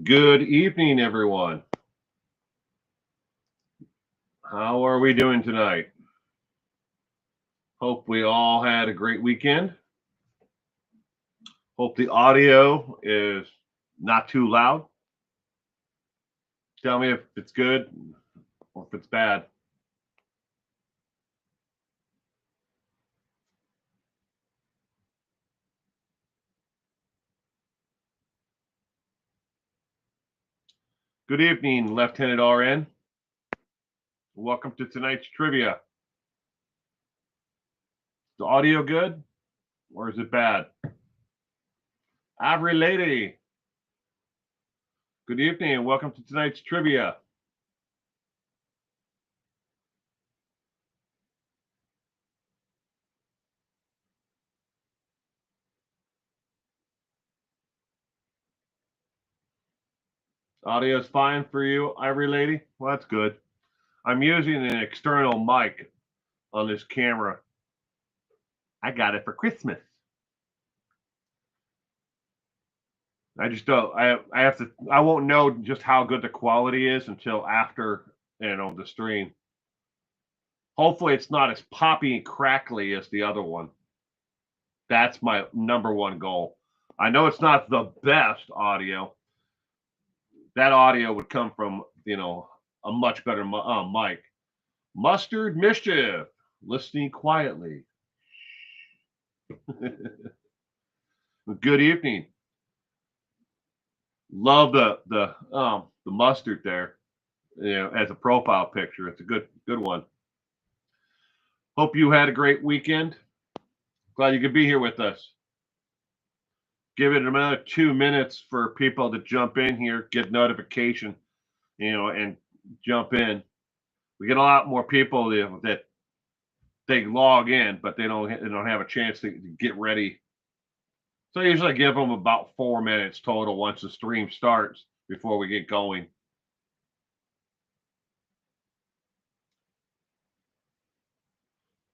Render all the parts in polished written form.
Good evening, everyone. How are we doing tonight? Hope we all had a great weekend. Hope the audio is not too loud. Tell me if it's good or if it's bad. Good evening, Lieutenant RN. Welcome to tonight's trivia. Is the audio good or is it bad? Avery Lady. Good evening and welcome to tonight's trivia. Audio is fine for you, Ivory Lady? Well, that's good. I'm using an external mic on this camera. I got it for Christmas. I just don't. I have to. I won't know just how good the quality is until after the stream. Hopefully, it's not as poppy and crackly as the other one. That's my number one goal. I know it's not the best audio. That audio would come from a much better mic. Mustard Mischief, listening quietly. Good evening. Love the mustard there, as a profile picture. It's a good one. Hope you had a great weekend. Glad you could be here with us. Give it another 2 minutes for people to jump in here, get notification, and jump in. We get a lot more people that they log in, but they don't have a chance to get ready. So I usually give them about 4 minutes total once the stream starts before we get going.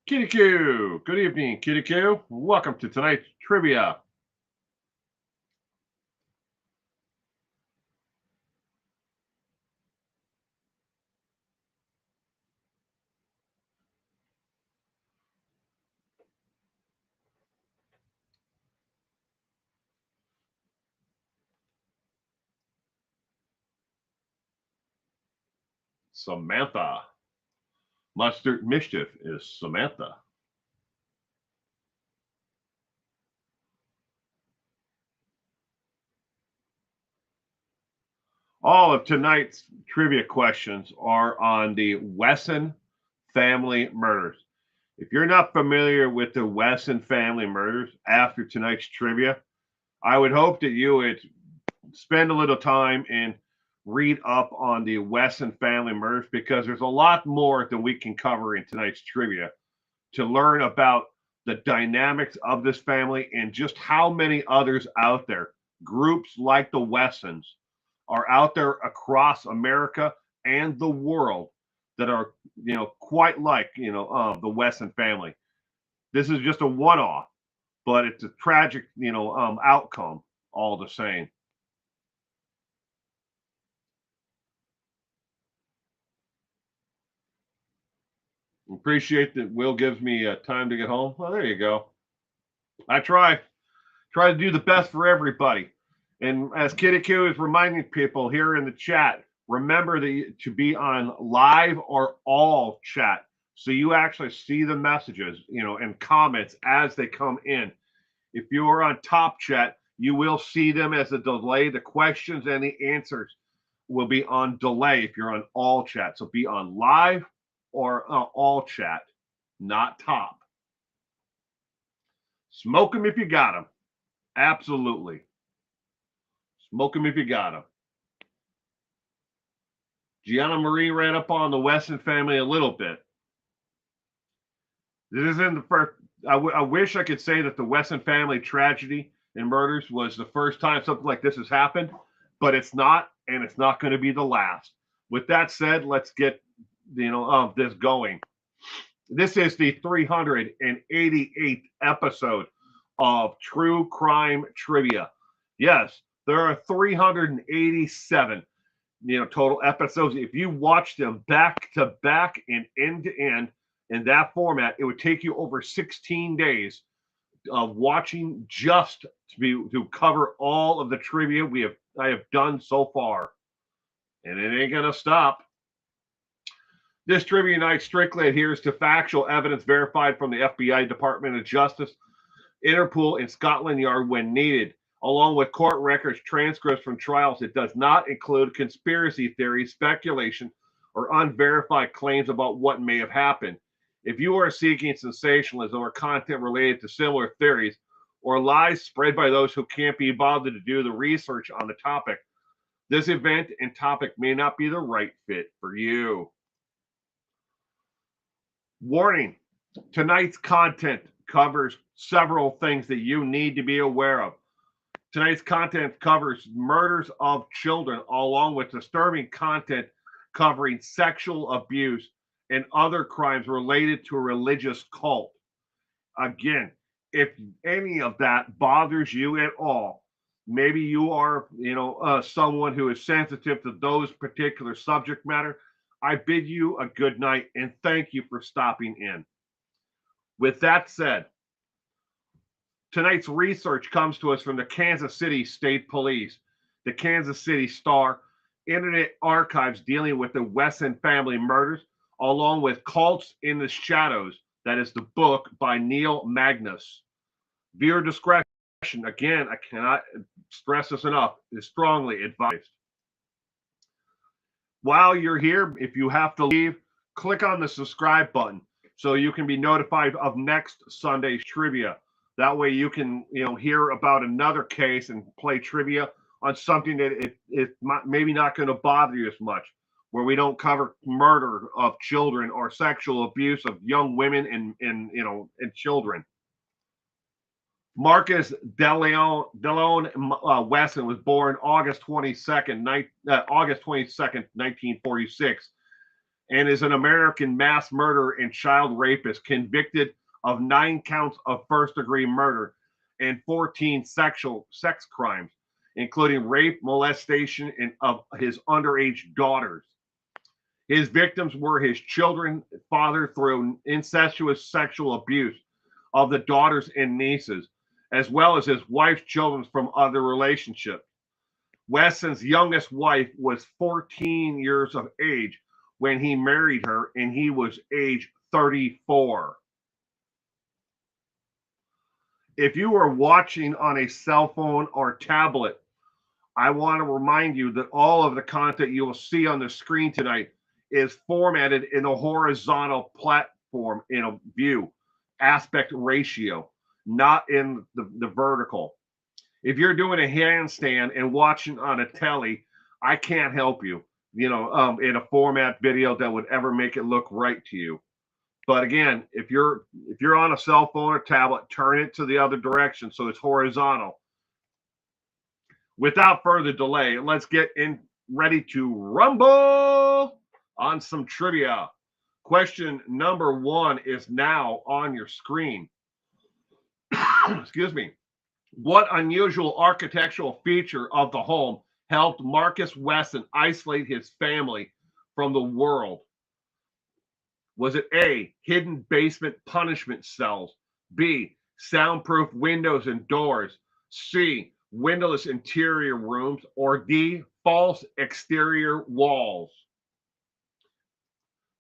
Kitty Q, good evening, Kitty Q. Welcome to tonight's trivia. Samantha. Mustard Mischief is Samantha. All of tonight's trivia questions are on the Wesson family murders. If you're not familiar with the Wesson family murders after tonight's trivia, I would hope that you would spend a little time and read up on the Wesson family murders, because there's a lot more than we can cover in tonight's trivia to learn about the dynamics of this family and just how many others out there, groups like the Wessons, are out there across America and the world that are, quite like, the Wesson family. This is just a one-off, but it's a tragic, outcome all the same. Appreciate that Will gives me time to get home. Well, there you go. I try to do the best for everybody. And as Kitty Q is reminding people here in the chat, remember to be on live or all chat, so you actually see the messages, and comments as they come in. If you are on top chat, you will see them as a delay. The questions and the answers will be on delay if you're on all chat. So be on live or all chat, not top. Smoke them if you got them. Absolutely. Smoke them if you got them. Gianna Marie read up on the Wesson family a little bit. This isn't the first. I wish I could say that the Wesson family tragedy and murders was the first time something like this has happened, but it's not, and it's not going to be the last. With that said, let's get this going. This is the 388th episode of True Crime Trivia. Yes, There are 387, total episodes. If you watch them back to back and end to end in that format, it would take you over 16 days of watching just to cover all of the trivia I have done so far, and it ain't gonna stop. This trivia night strictly adheres to factual evidence verified from the FBI, Department of Justice, Interpol, and Scotland Yard when needed, along with court records, transcripts from trials. It does not include conspiracy theories, speculation, or unverified claims about what may have happened. If you are seeking sensationalism or content related to similar theories or lies spread by those who can't be bothered to do the research on the topic, this event and topic may not be the right fit for you. Warning: tonight's content covers several things that you need to be aware of. Tonight's content covers murders of children, along with disturbing content covering sexual abuse and other crimes related to a religious cult. Again, if any of that bothers you at all, maybe you are, someone who is sensitive to those particular subject matter, I bid you a good night and thank you for stopping in. With that said, tonight's research comes to us from the Kansas City State Police, the Kansas City Star, Internet Archives dealing with the Wesson family murders, along with Cults in the Shadows. That is the book by Neil Magnus. Viewer discretion, again, I cannot stress this enough, is strongly advised. While you're here, if you have to leave, click on the subscribe button so you can be notified of next Sunday's trivia. That way you can, hear about another case and play trivia on something that it's maybe not going to bother you as much, where we don't cover murder of children or sexual abuse of young women and children. Marcus DeLeon Wesson was born August 22nd, 1946, and is an American mass murderer and child rapist convicted of 9 counts of first-degree murder and 14 sex crimes, including rape, molestation, and of his underage daughters. His victims were his children fathered through incestuous sexual abuse of the daughters and nieces, as well as his wife's children from other relationships. Wesson's youngest wife was 14 years of age when he married her, and he was age 34. If you are watching on a cell phone or tablet, I want to remind you that all of the content you will see on the screen tonight is formatted in a horizontal platform in a view aspect ratio, not in the vertical. If you're doing a handstand and watching on a telly, I can't help you, in a format video that would ever make it look right to you. But again, if you're on a cell phone or tablet, turn it to the other direction so it's horizontal. Without further delay, let's get ready to rumble on some trivia. Question number 1 is now on your screen. Excuse me. What unusual architectural feature of the home helped Marcus Wesson isolate his family from the world? Was it A, hidden basement punishment cells, B, soundproof windows and doors, C, windowless interior rooms, or D, false exterior walls?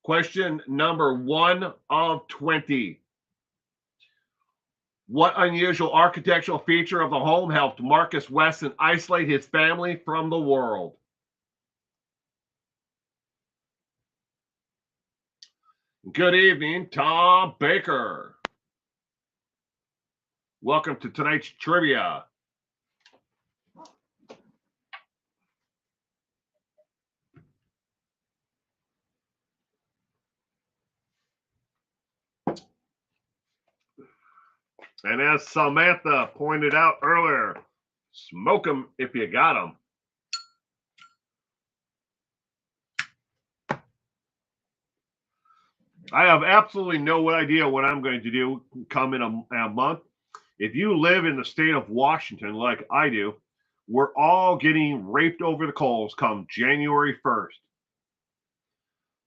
Question number 1 of 20. What unusual architectural feature of the home helped Marcus Wesson isolate his family from the world? Good evening, Tom Baker. Welcome to tonight's trivia. And as Samantha pointed out earlier, smoke them if you got them. I have absolutely no idea what I'm going to do come in a month. If you live in the state of Washington like I do, We're all getting raped over the coals come January 1st.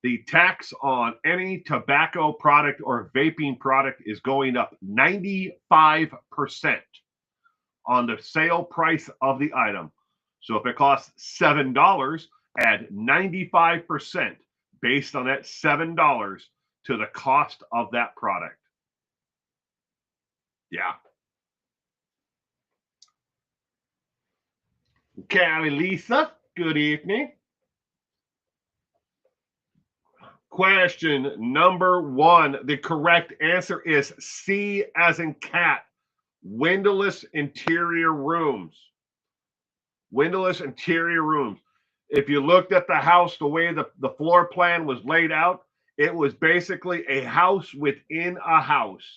The tax on any tobacco product or vaping product is going up 95% on the sale price of the item. So if it costs $7, add 95% based on that $7 to the cost of that product. Yeah. Callie Lisa, good evening. Question number 1. The correct answer is C as in cat. Windowless interior rooms. Windowless interior rooms. If you looked at the house, the way the floor plan was laid out, it was basically a house within a house.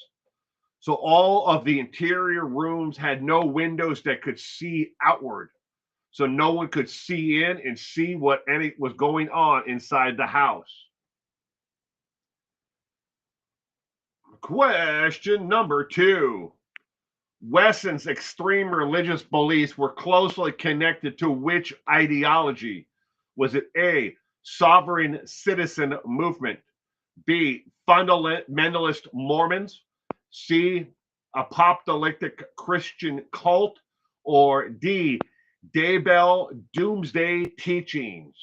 So all of the interior rooms had no windows that could see outward. So no one could see in and see what any was going on inside the house. Question number 2. Wesson's extreme religious beliefs were closely connected to which ideology? Was it A, sovereign citizen movement, B, fundamentalist Mormons, C, apocalyptic Christian cult, or D, Daybell doomsday teachings?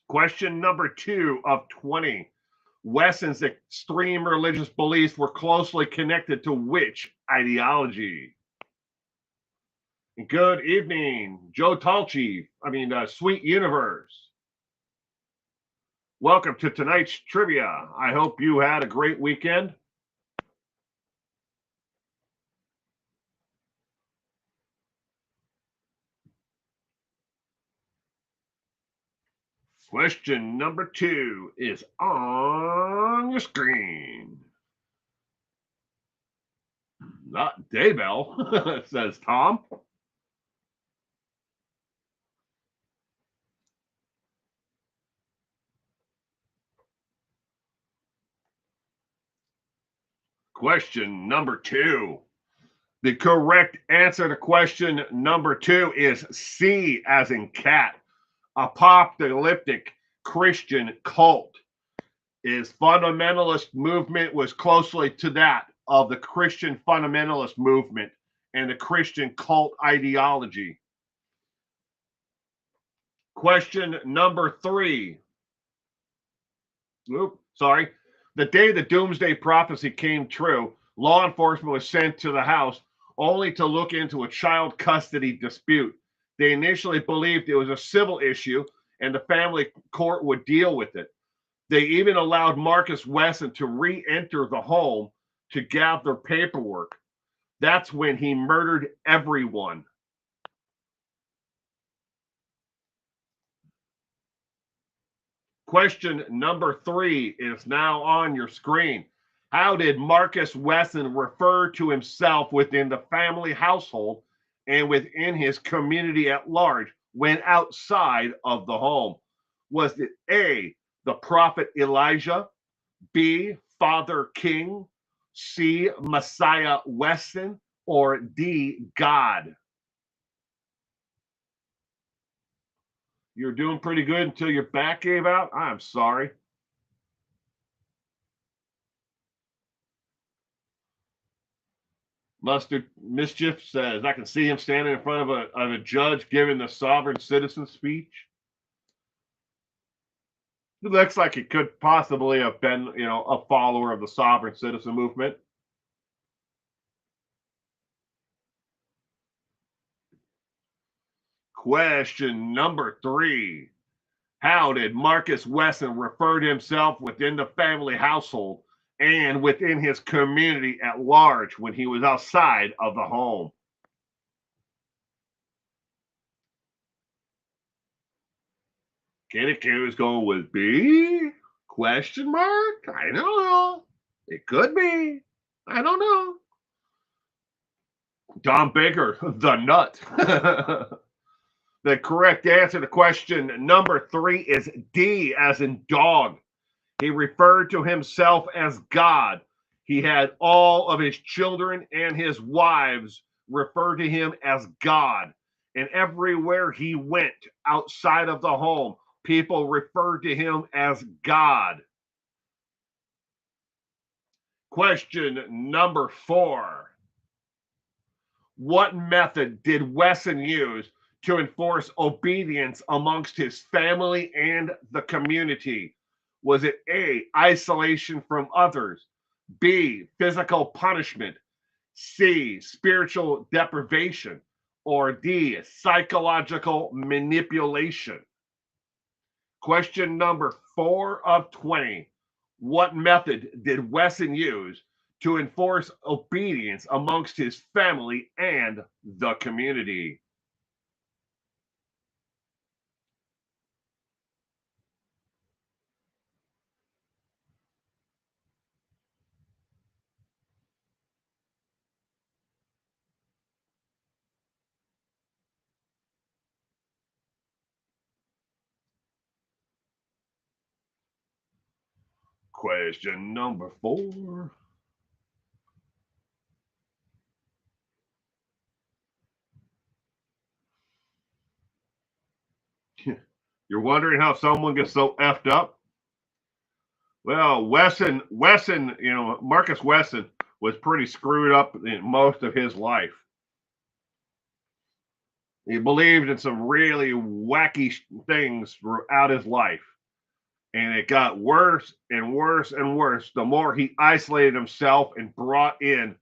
Question number 2 of 20. Wesson's extreme religious beliefs were closely connected to which ideology? Good evening, Joe Talchi. Sweet Universe. Welcome to tonight's trivia. I hope you had a great weekend. Question number 2 is on your screen. Not Daybell, says Tom. Question number 2. The correct answer to question number 2 is C as in cat. Apocalyptic Christian cult. Is fundamentalist movement was closely to that of the Christian fundamentalist movement and the Christian cult ideology. Question number 3. The day the doomsday prophecy came true, law enforcement was sent to the house only to look into a child custody dispute. They initially believed it was a civil issue and the family court would deal with it. They even allowed Marcus Wesson to re-enter the home to gather paperwork. That's when he murdered everyone. Question number 3 is now on your screen. How did Marcus Wesson refer to himself within the family household and within his community at large when outside of the home? Was it A, the prophet Elijah, B, Father King, C, Messiah Wesson, or D, God? You're doing pretty good until your back gave out? I'm sorry. Mustard Mischief says, I can see him standing in front of a judge giving the sovereign citizen speech. It looks like he could possibly have been, a follower of the sovereign citizen movement. Question number 3. How did Marcus Wesson refer to himself within the family household and within his community at large when he was outside of the home? Kenny is going with B? Question mark? I don't know. It could be. I don't know. Don Baker, the nut. The correct answer to question number 3 is D as in dog. He referred to himself as God. He had all of his children and his wives refer to him as God. and everywhere he went outside of the home, people referred to him as God. Question number 4. What method did Wesson use to enforce obedience amongst his family and the community? Was it A, isolation from others, B, physical punishment, C, spiritual deprivation, or D, psychological manipulation? Question number 4 of 20. What method did Wesson use to enforce obedience amongst his family and the community? Question number 4. You're wondering how someone gets so effed up? Well, Wesson, Marcus Wesson was pretty screwed up in most of his life. He believed in some really wacky things throughout his life. And it got worse and worse and worse the more he isolated himself and brought in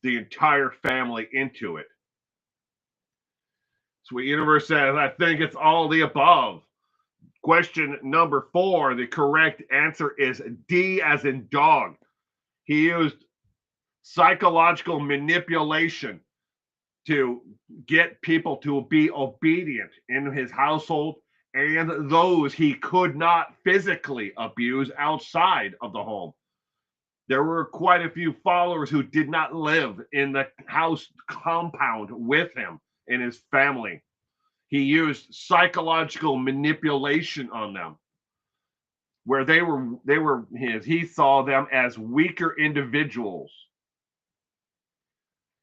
the entire family into it. Sweet Universe says, I think it's all the above. Question number 4, the correct answer is D as in dog. He used psychological manipulation to get people to be obedient in his household and those he could not physically abuse outside of the home. There were quite a few followers who did not live in the house compound with him and his family. He used psychological manipulation on them, where he saw them as weaker individuals.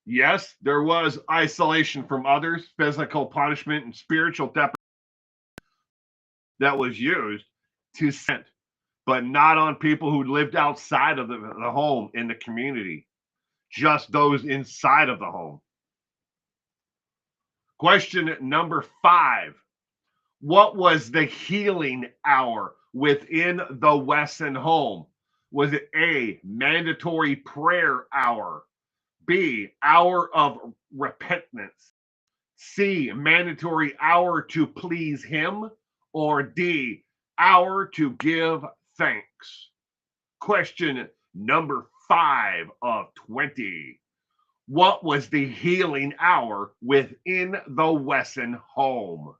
Yes, there was isolation from others, physical punishment, and spiritual deprivation that was used to send, but not on people who lived outside of the home in the community, just those inside of the home. Question number 5. What was the healing hour within the Wesson home? Was it A, mandatory prayer hour, B, hour of repentance, C, mandatory hour to please him, or D, hour to give thanks? Question number 5 of 20. What was the healing hour within the Wesson home?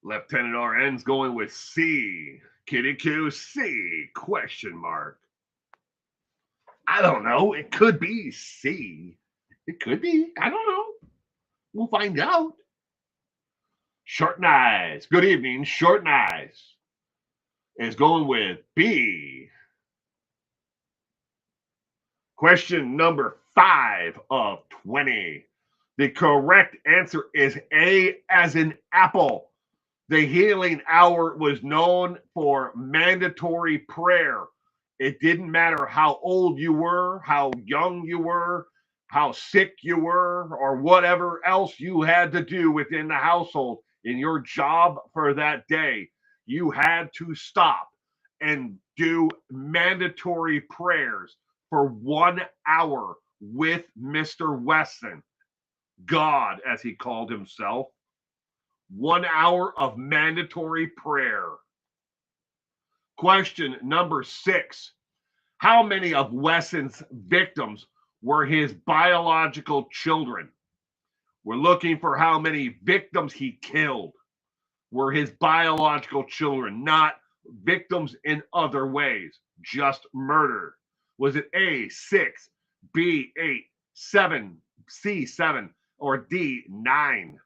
Lieutenant RN's going with C. Kitty Q, C, question mark. I don't know. It could be C. It could be. I don't know. We'll find out. Short and Eyes. Good evening. Short and Eyes is going with B. Question number 5 of 20. The correct answer is A as in apple. The healing hour was known for mandatory prayer. It didn't matter how old you were, how young you were, how sick you were, or whatever else you had to do within the household in your job for that day. You had to stop and do mandatory prayers for 1 hour with Mr. Wesson, God, as he called himself. 1 hour of mandatory prayer. Question number 6. How many of Wesson's victims were his biological children? We're looking for how many victims he killed were his biological children, not victims in other ways, just murder. Was it A, 6, B, 8, 7, C, 7, or D, 9?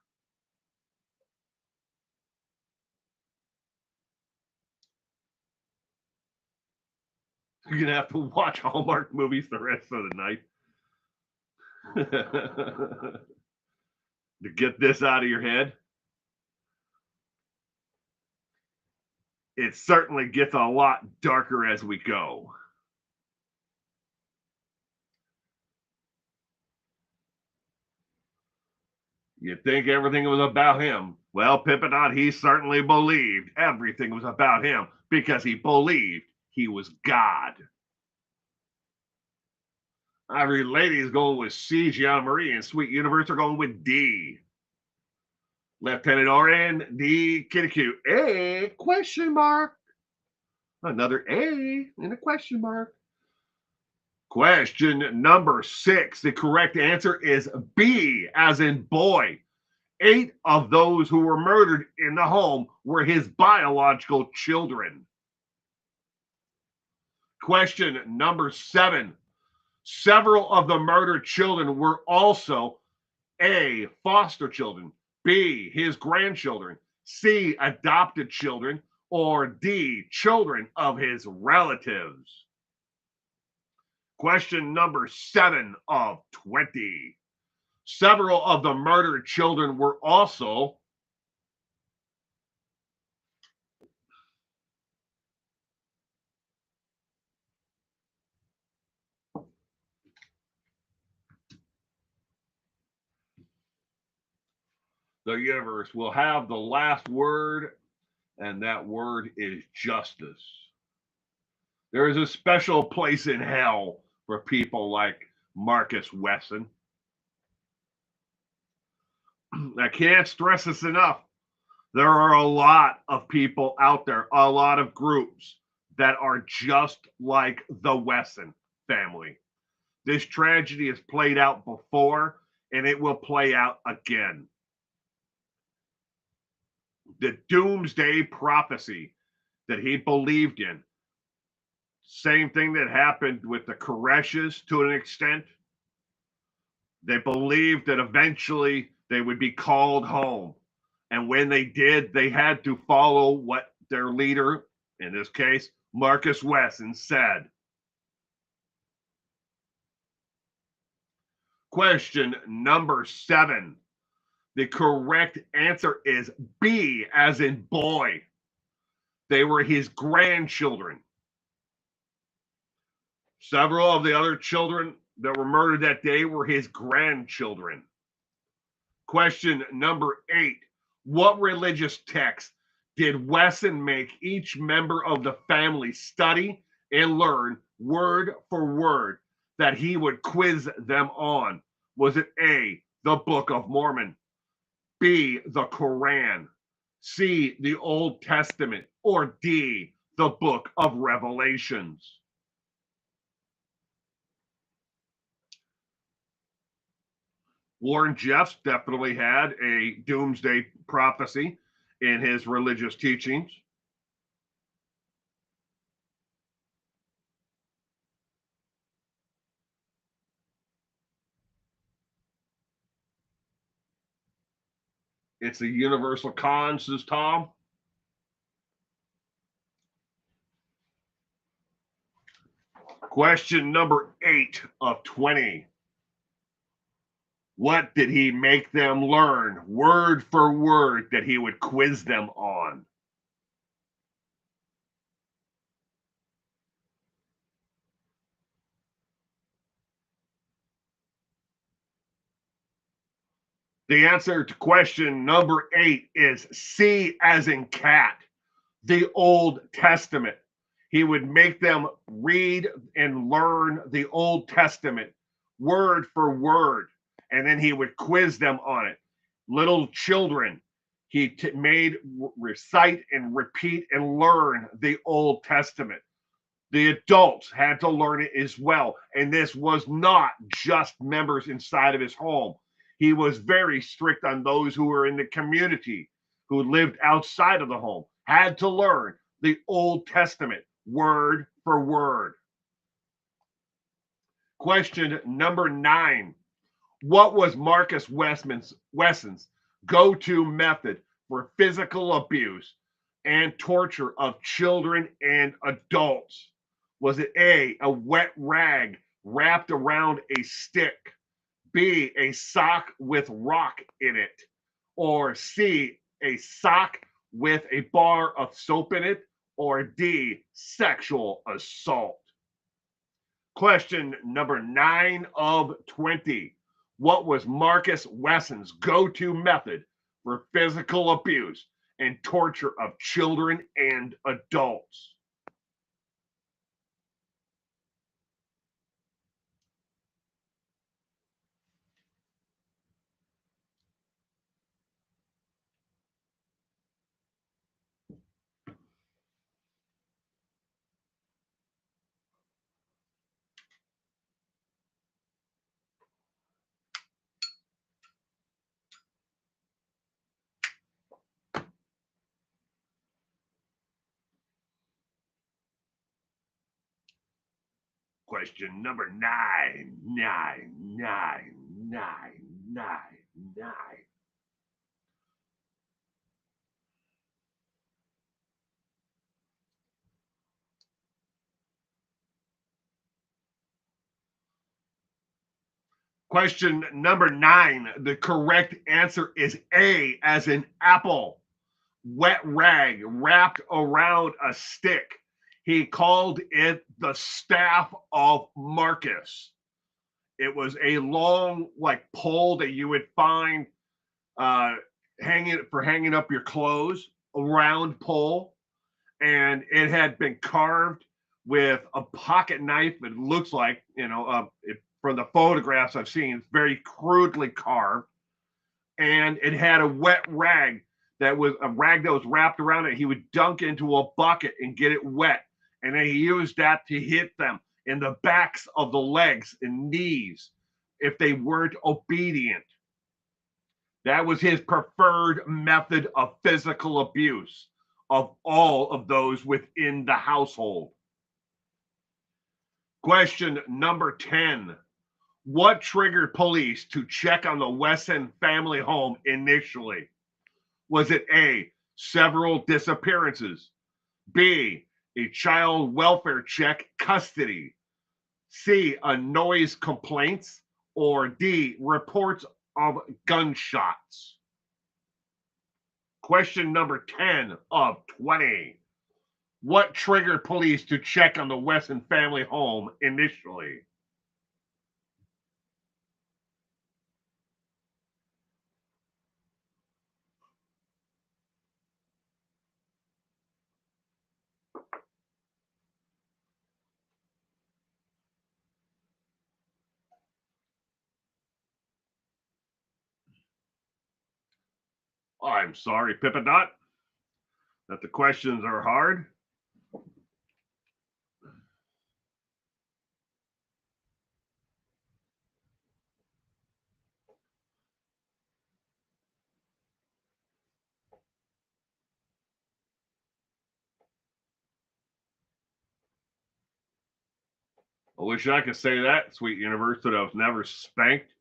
You're going to have to watch Hallmark movies the rest of the night to get this out of your head. It certainly gets a lot darker as we go. You'd think everything was about him. Well, Pippinot, he certainly believed everything was about him because he believed he was God. Every lady's going with C. Gianna Marie, and Sweet Universe are going with D. Lieutenant Orin, D. Kitty Q. A question mark. Another A and a question mark. Question number 6. The correct answer is B, as in boy. 8 of those who were murdered in the home were his biological children. Question number 7. Several of the murdered children were also A, foster children, B, his grandchildren, C, adopted children, or D, children of his relatives. Question number 7 of 20. Several of the murdered children were also the universe will have the last word, and that word is justice. There is a special place in hell for people like Marcus Wesson. I can't stress this enough. There are a lot of people out there, a lot of groups that are just like the Wesson family. This tragedy has played out before, and it will play out again. The doomsday prophecy that he believed in, same thing that happened with the Koreshes to an extent. They believed that eventually they would be called home. And when they did, they had to follow what their leader, in this case, Marcus Wesson, said. Question number 7. The correct answer is B, as in boy. They were his grandchildren. Several of the other children that were murdered that day were his grandchildren. Question number 8. What religious text did Wesson make each member of the family study and learn word for word that he would quiz them on? Was it A, the Book of Mormon, B, the Quran, C, the Old Testament, or D, the Book of Revelations? Warren Jeffs definitely had a doomsday prophecy in his religious teachings. It's a universal con, says Tom. Question number 8 of 20. What did he make them learn word for word that he would quiz them on? The answer to question number 8 is C, as in cat, the Old Testament. He would make them read and learn the Old Testament word for word, and then he would quiz them on it. Little children, he made recite and repeat and learn the Old Testament. The adults had to learn it as well. And this was not just members inside of his home. He was very strict on those who were in the community, who lived outside of the home, had to learn the Old Testament word for word. Question number 9. What was Marcus Wesson's go-to method for physical abuse and torture of children and adults? Was it A, wet rag wrapped around a stick, B, a sock with rock in it, or C, a sock with a bar of soap in it, or D, sexual assault? Question number 9 of 20. What was Marcus Wesson's go-to method for physical abuse and torture of children and adults? Question number 9, 9, 9, 9, 9, 9. Question number 9. The correct answer is A, as in apple. Wet rag wrapped around a stick. He called it the staff of Marcus. It was a long, like, pole that you would find hanging up your clothes, a round pole, and it had been carved with a pocket knife. It looks like, from the photographs I've seen, it's very crudely carved, and it had a wet rag that was wrapped around it. He would dunk into a bucket and get it wet, and then he used that to hit them in the backs of the legs and knees if they weren't obedient. That was his preferred method of physical abuse of all of those within the household. Question number 10. What triggered police to check on the Wesson family home initially? Was it A, several disappearances, B, a child welfare check custody, C, a noise complaints, or D, reports of gunshots? Question number 10 of 20. What triggered police to check on the Wesson family home initially? I'm sorry, Pippinut, that the questions are hard. I wish I could say that, sweet universe, that I was never spanked.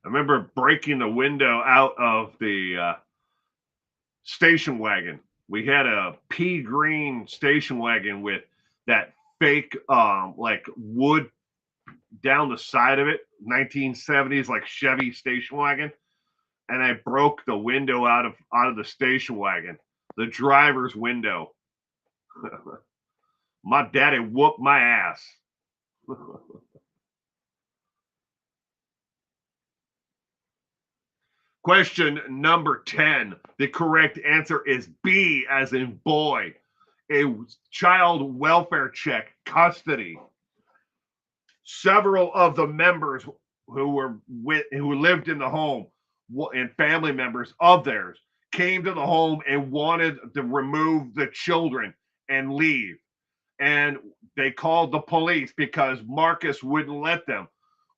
I remember breaking the window out of the station wagon. We had a pea green station wagon with that fake like wood down the side of it, 1970s like Chevy station wagon, and I broke the window out of the station wagon, the driver's window. My daddy whooped my ass. Question number 10. The correct answer is B, as in boy. A child welfare check custody. Several of the members who lived in the home and family members of theirs came to the home and wanted to remove the children and leave. And they called the police because Marcus wouldn't let them.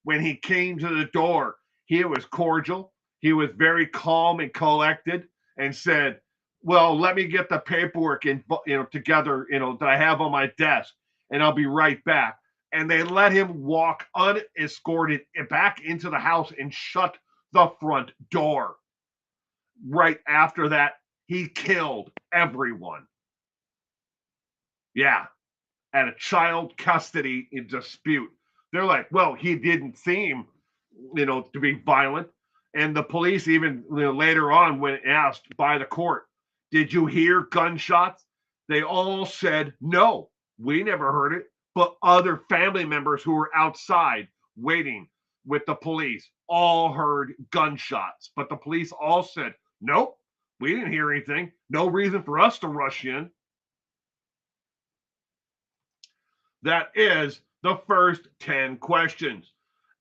When he came to the door, he was cordial. He was very calm and collected and said, well, let me get the paperwork together, that I have on my desk. and I'll be right back. And they let him walk unescorted back into the house and shut the front door. Right after that, he killed everyone. Yeah, at a child custody dispute. They're like, well, he didn't seem, to be violent. And the police even later on, when asked by the court, did you hear gunshots? They all said, no, we never heard it. But other family members who were outside waiting with the police all heard gunshots. But the police all said, nope, we didn't hear anything. No reason for us to rush in. That is the first 10 questions.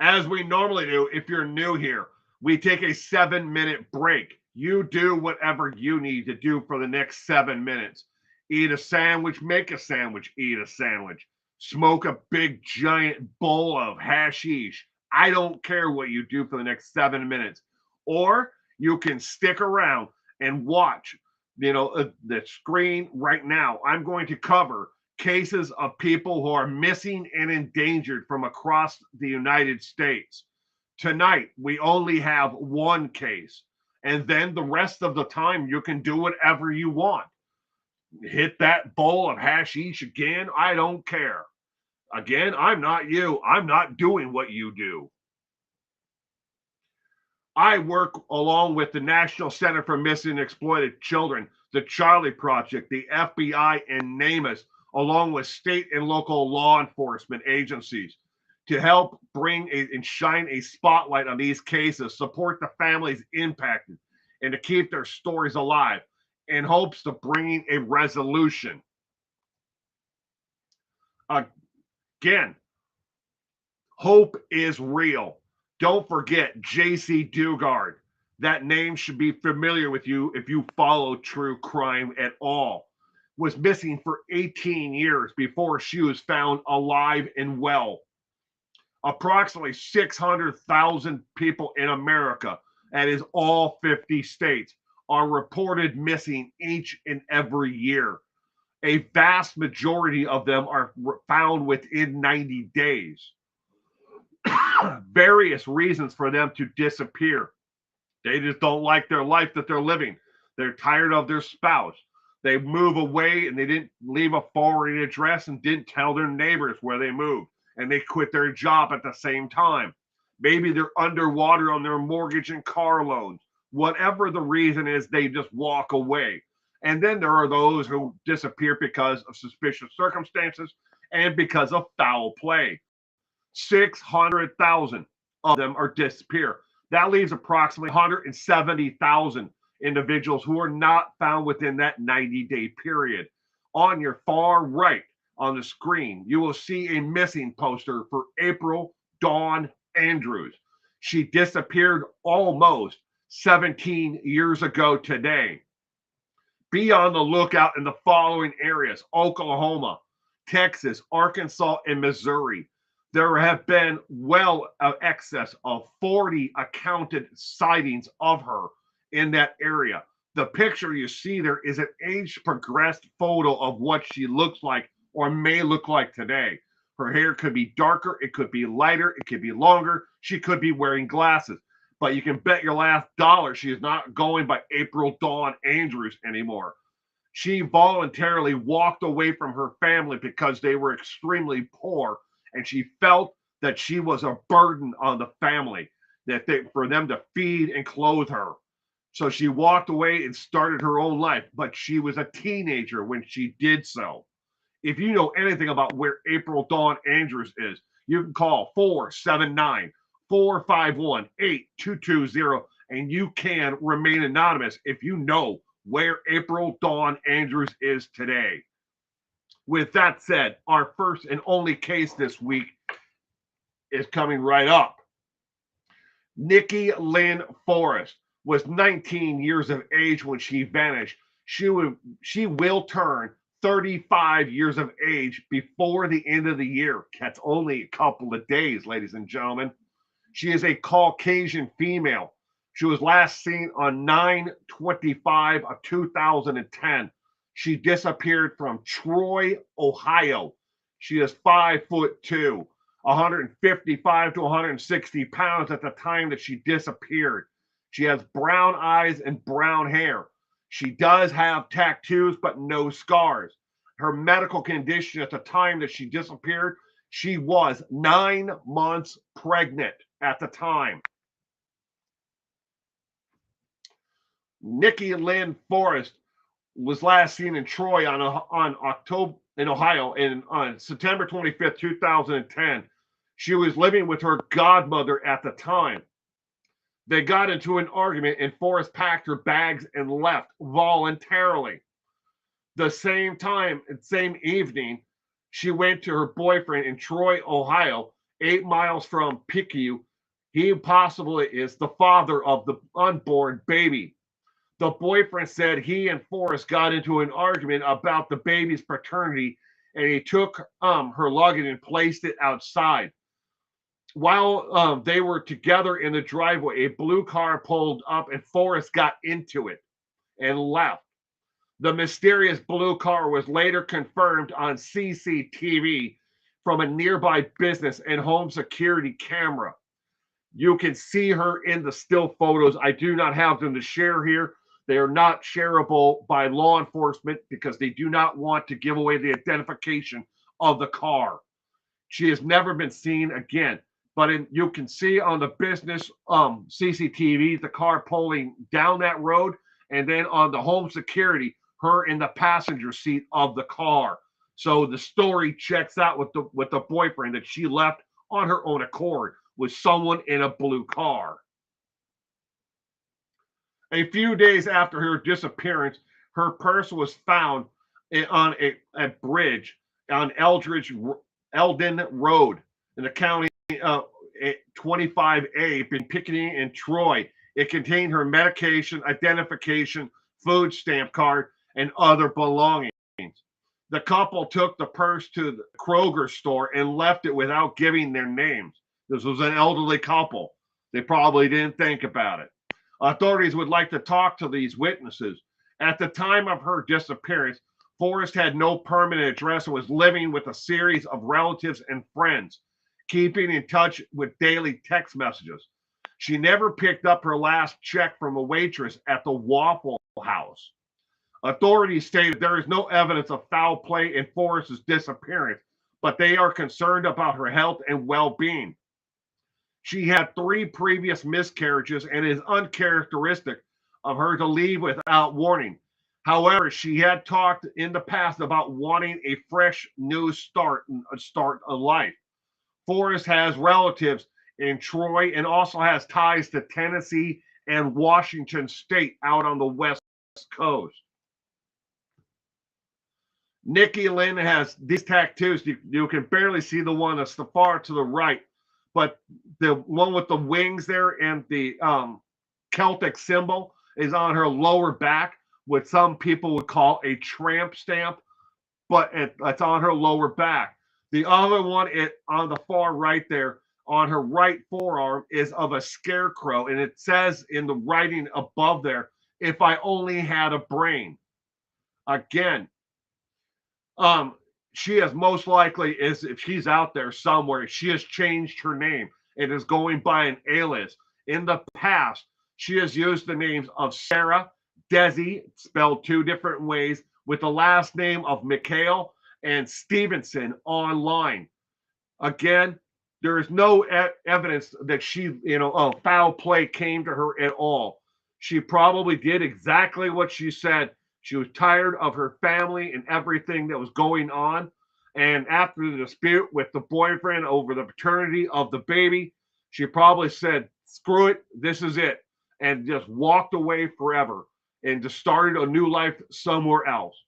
As we normally do, if you're new here, we take a 7-minute break. You do whatever you need to do for the next 7 minutes. Eat a sandwich, make a sandwich, eat a sandwich. Smoke a big giant bowl of hashish. I don't care what you do for the next 7 minutes. Or you can stick around and watch, the screen right now. I'm going to cover cases of people who are missing and endangered from across the United States. Tonight, we only have one case. And then the rest of the time, you can do whatever you want. Hit that bowl of hashish again. I don't care. Again, I'm not you. I'm not doing what you do. I work along with the National Center for Missing and Exploited Children, the Charlie Project, the FBI, and NamUs, along with state and local law enforcement agencies, to help bring and shine a spotlight on these cases, support the families impacted, and to keep their stories alive in hopes of bringing a resolution. Again, hope is real. Don't forget J.C. Dugard. That name should be familiar with you if you follow true crime at all. Was missing for 18 years before she was found alive and well. Approximately 600,000 people in America, that is all 50 states, are reported missing each and every year. A vast majority of them are found within 90 days. Various reasons for them to disappear. They just don't like their life that they're living. They're tired of their spouse. They move away and they didn't leave a forwarding address and didn't tell their neighbors where they moved. And they quit their job at the same time. Maybe they're underwater on their mortgage and car loans. Whatever the reason is, they just walk away. And then there are those who disappear because of suspicious circumstances and because of foul play. 600,000 of them are disappear. That leaves approximately 170,000 individuals who are not found within that 90-day period. On your far right on the screen, you will see a missing poster for April Dawn Andrews. She disappeared almost 17 years ago today. Be on the lookout in the following areas: Oklahoma, Texas, Arkansas, and Missouri. There have been well excess of 40 accounted sightings of her in that area. The picture you see there is an age-progressed photo of what she looks like or may look like today. Her hair could be darker, it could be lighter, it could be longer. She could be wearing glasses. But you can bet your last dollar she is not going by April Dawn Andrews anymore. She voluntarily walked away from her family because they were extremely poor, and she felt that she was a burden on the family, for them to feed and clothe her. So she walked away and started her own life, but she was a teenager when she did so. If you know anything about where April Dawn Andrews is, you can call 479-451-8220, and you can remain anonymous if you know where April Dawn Andrews is today. With that said, our first and only case this week is coming right up. Nikki Lynn Forrest was 19 years of age when she vanished. She will turn 35 years of age before the end of the year. That's only a couple of days, ladies and gentlemen. She is a Caucasian female. She was last seen on 9/25 of 2010. She disappeared from Troy, Ohio. She is 5'2", 155 to 160 pounds at the time that she disappeared. She has brown eyes and brown hair. She does have tattoos, but no scars. Her medical condition at the time that she disappeared, she was 9 months pregnant at the time. Nikki Lynn Forrest was last seen in Troy on October in Ohio on September 25th, 2010. She was living with her godmother at the time. They got into an argument and Forrest packed her bags and left voluntarily. The same evening, she went to her boyfriend in Troy, Ohio, 8 miles from Picayune. He possibly is the father of the unborn baby. The boyfriend said he and Forrest got into an argument about the baby's paternity, and he took her luggage and placed it outside. While they were together in the driveway, a blue car pulled up and Forrest got into it and left. The mysterious blue car was later confirmed on CCTV from a nearby business and home security camera. You can see her in the still photos. I do not have them to share here. They are not shareable by law enforcement because they do not want to give away the identification of the car. She has never been seen again. But you can see on the business CCTV the car pulling down that road, and then on the home security, her in the passenger seat of the car. So the story checks out with the boyfriend that she left on her own accord with someone in a blue car. A few days after her disappearance, her purse was found on a bridge on Eldon Road in the county 25A in Picayune and Troy. It contained her medication, identification, food stamp card, and other belongings. The couple took the purse to the Kroger store and left it without giving their names. This was an elderly couple. They probably didn't think about it. Authorities would like to talk to these witnesses. At the time of her disappearance, Forrest had no permanent address and was living with a series of relatives and friends, keeping in touch with daily text messages. She never picked up her last check from a waitress at the Waffle House. Authorities stated there is no evidence of foul play in Forrest's disappearance, but they are concerned about her health and well-being. She had 3 previous miscarriages and it is uncharacteristic of her to leave without warning. However, she had talked in the past about wanting a fresh new start of life. Forrest has relatives in Troy and also has ties to Tennessee and Washington State out on the West Coast. Nikki Lynn has these tattoos. You can barely see the one that's the far to the right, but the one with the wings there and the Celtic symbol is on her lower back, what some people would call a tramp stamp, but it's on her lower back. The other one on the far right there, on her right forearm, is of a scarecrow, and it says in the writing above there, "If I only had a brain." Again, she has most likely is if she's out there somewhere, she has changed her name and is going by an alias. In the past, she has used the names of Sarah, Desi, spelled 2 different ways, with the last name of Mikhail and Stevenson online. Again, there is no evidence that she, foul play came to her at all. She probably did exactly what she said. She was tired of her family and everything that was going on. And after the dispute with the boyfriend over the paternity of the baby, she probably said, screw it, this is it, and just walked away forever and just started a new life somewhere else.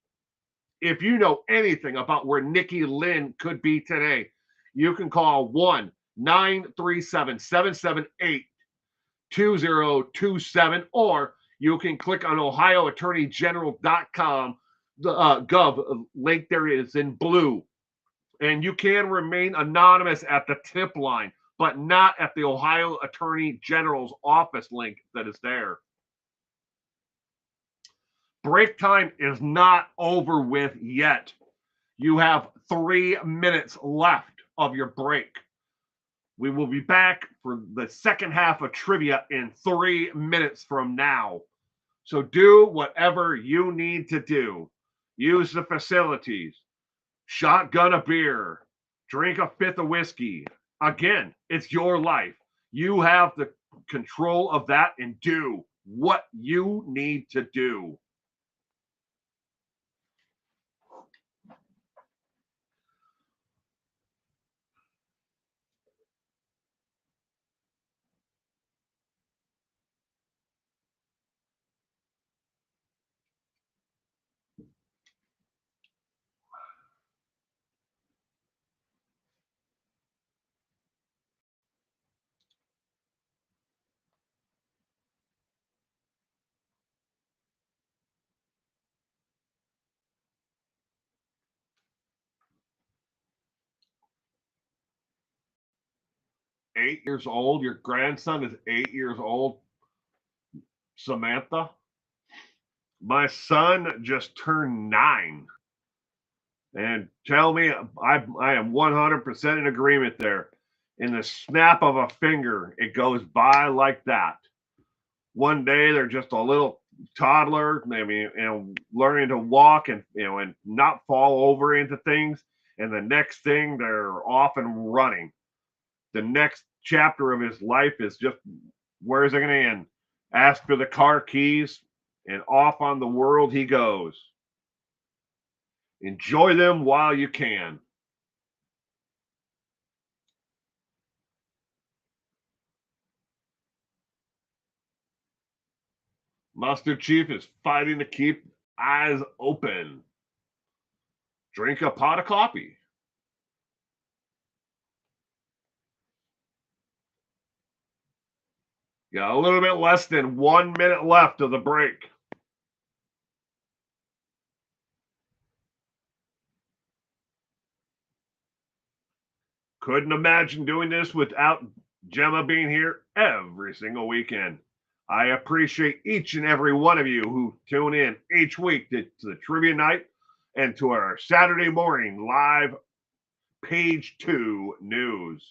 If you know anything about where Nikki Lynn could be today, you can call 1-937-778-2027, or you can click on ohioattorneygeneral.com. The gov link there is in blue. And you can remain anonymous at the tip line, but not at the Ohio Attorney General's office link that is there. Break time is not over with yet. You have 3 minutes left of your break. We will be back for the second half of trivia in 3 minutes from now. So do whatever you need to do. Use the facilities. Shotgun a beer. Drink a fifth of whiskey. Again, it's your life. You have the control of that and do what you need to do. Eight years old. Your grandson is 8 years old, Samantha. My son just turned 9. And tell me, I am 100% in agreement there. In the snap of a finger, it goes by like that. One day they're just a little toddler, maybe learning to walk and and not fall over into things, and the next thing they're off and running. The next chapter of his life is just, where is it going to end? Ask for the car keys, and off on the world he goes. Enjoy them while you can. Mustard Chief is fighting to keep eyes open. Drink a pot of coffee. Got a little bit less than 1 minute left of the break. Couldn't imagine doing this without Gemma being here every single weekend. I appreciate each and every one of you who tune in each week to the trivia night and to our Saturday morning live page 2 news.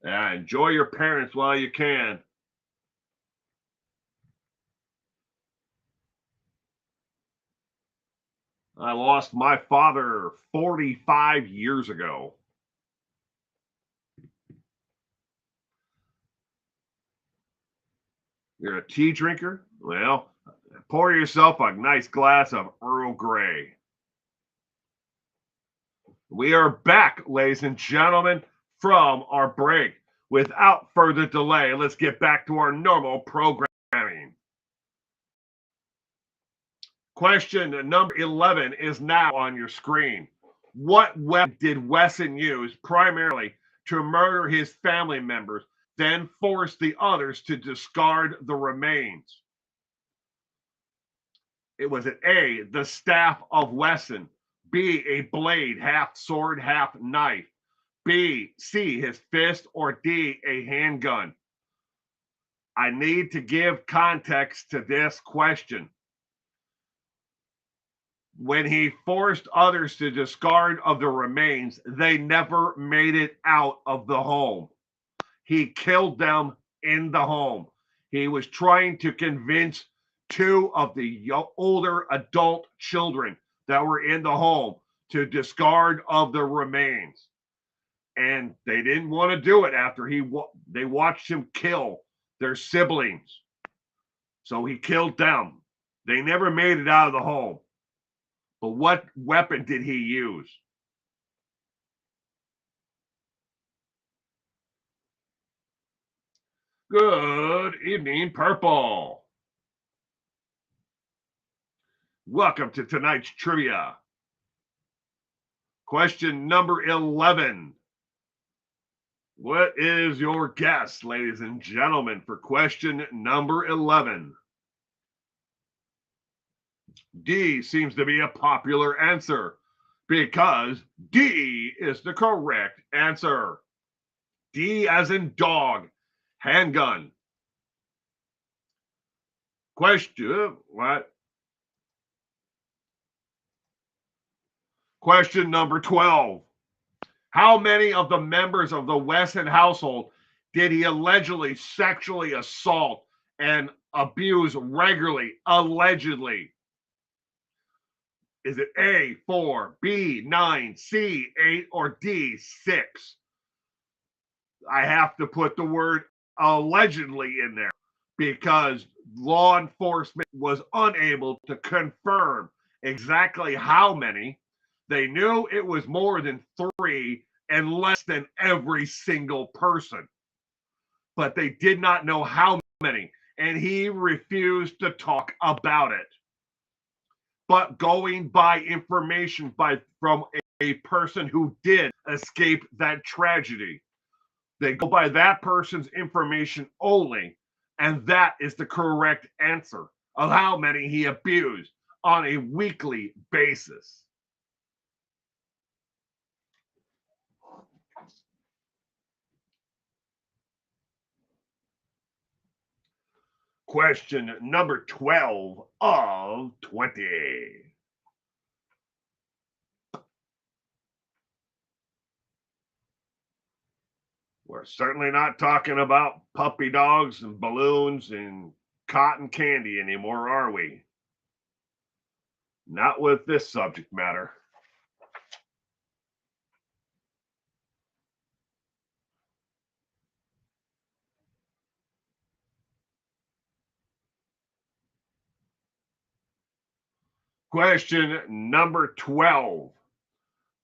Enjoy your parents while you can. I lost my father 45 years ago. You're a tea drinker? Well, pour yourself a nice glass of Earl Grey. We are back, ladies and gentlemen, from our break. Without further delay, let's get back to our normal programming. Question number 11 is now on your screen. What weapon did Wesson use primarily to murder his family members, then force the others to discard the remains? It was an A, the staff of Wesson, B, a blade, half sword, half knife, C, his fist, or D, a handgun. I need to give context to this question. When he forced others to discard of the remains, they never made it out of the home. He killed them in the home. He was trying to convince 2 of the older adult children that were in the home to discard of the remains. And they didn't want to do it after they watched him kill their siblings. So he killed them. They never made it out of the home. But what weapon did he use? Good evening, Purple. Welcome to tonight's trivia. Question number 11. What is your guess, ladies and gentlemen, for question number 11? D seems to be a popular answer because D is the correct answer. D as in dog, handgun. Question, what? Question number 12. How many of the members of the Wesson household did he allegedly sexually assault and abuse regularly, allegedly? Is it A, 4, B, 9, C, 8, or D, 6? I have to put the word allegedly in there because law enforcement was unable to confirm exactly how many. They knew it was more than 3 and less than every single person, but they did not know how many, and he refused to talk about it. But going by information from a person who did escape that tragedy, they go by that person's information only, and that is the correct answer of how many he abused on a weekly basis. Question number 12 of 20. We're certainly not talking about puppy dogs and balloons and cotton candy anymore, are we? Not with this subject matter. Question number 12.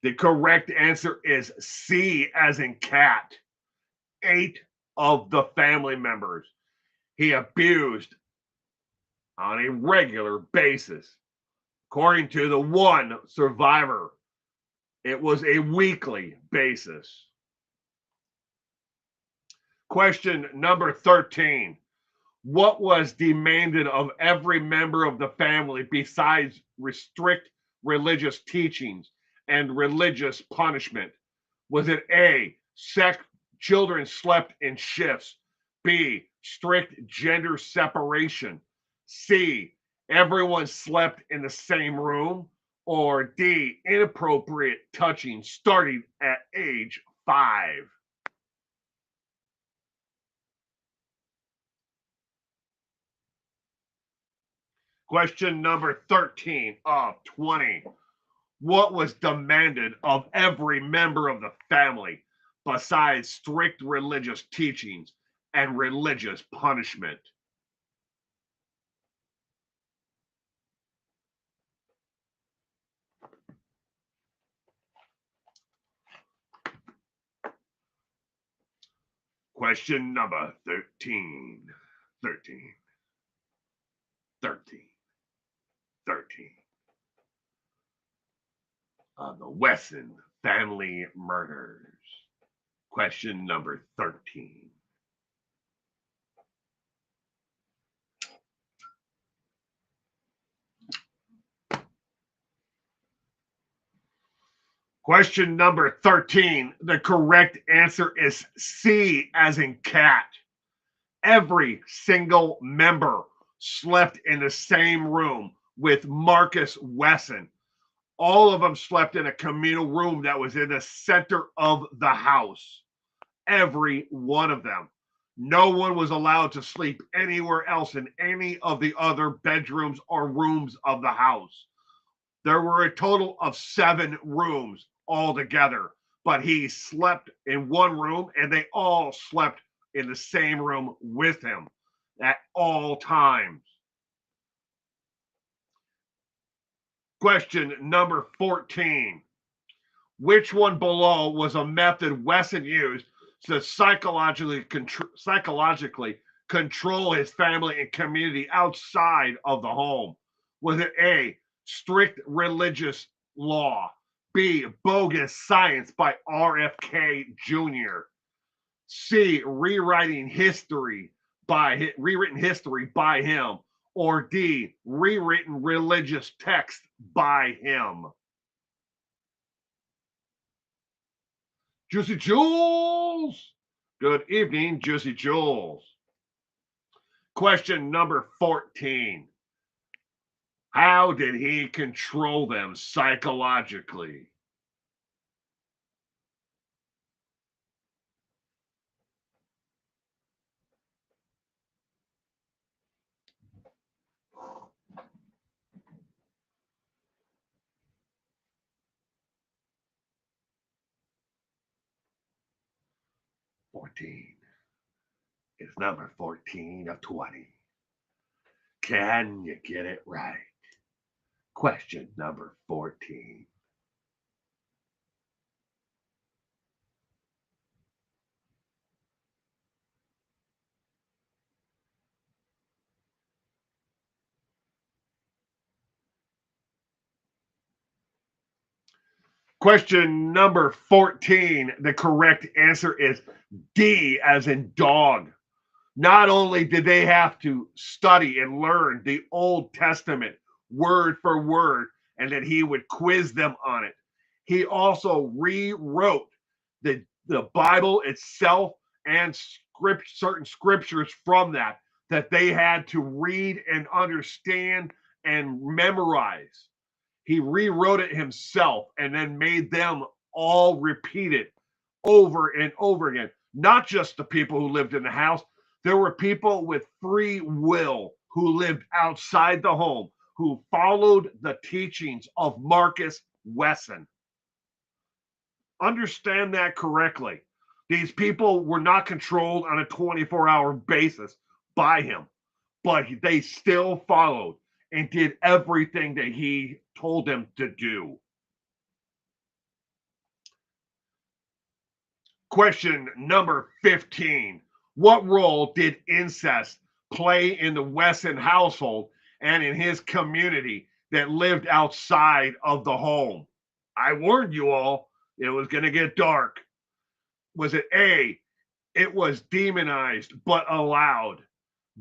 The correct answer is C, as in cat. 8 of the family members he abused on a regular basis. According to the one survivor, it was a weekly basis. Question number 13. What was demanded of every member of the family besides strict religious teachings and religious punishment? Was it A, children slept in shifts, B, strict gender separation, C, everyone slept in the same room, or D, inappropriate touching starting at age 5? Question number 13 of 20. What was demanded of every member of the family besides strict religious teachings and religious punishment? Question number 13. 13. 13. 13. The Wesson family murders. Question number 13. Question number 13. The correct answer is C, as in cat. Every single member slept in the same room with Marcus Wesson. All of them slept in a communal room that was in the center of the house. Every one of them. No one was allowed to sleep anywhere else in any of the other bedrooms or rooms of the house. There were a total of 7 rooms altogether, but he slept in one room and they all slept in the same room with him at all times. Question number 14. Which one below was a method Wesson used to psychologically control his family and community outside of the home? Was it A, strict religious law, B, bogus science by RFK Jr., C, rewritten history by him, or D, rewritten religious text by him? Juicy Jules. Good evening, Juicy Jules. Question number 14. How did he control them psychologically? Fourteen is number 14 of 20. Can you get it right? Question number 14. Question number 14. The correct answer is D, as in dog. Not only did they have to study and learn the Old Testament word for word, and that he would quiz them on it, he also rewrote the Bible itself and certain scriptures from that they had to read and understand and memorize. He rewrote it himself and then made them all repeat it over and over again. Not just the people who lived in the house, there were people with free will who lived outside the home, who followed the teachings of Marcus Wesson. Understand that correctly. These people were not controlled on a 24-hour basis by him, but they still followed and did everything that he told them to do. Question number 15. What role did incest play in the Wesson household and in his community that lived outside of the home? I warned you all, it was going to get dark. Was it A, it was demonized but allowed?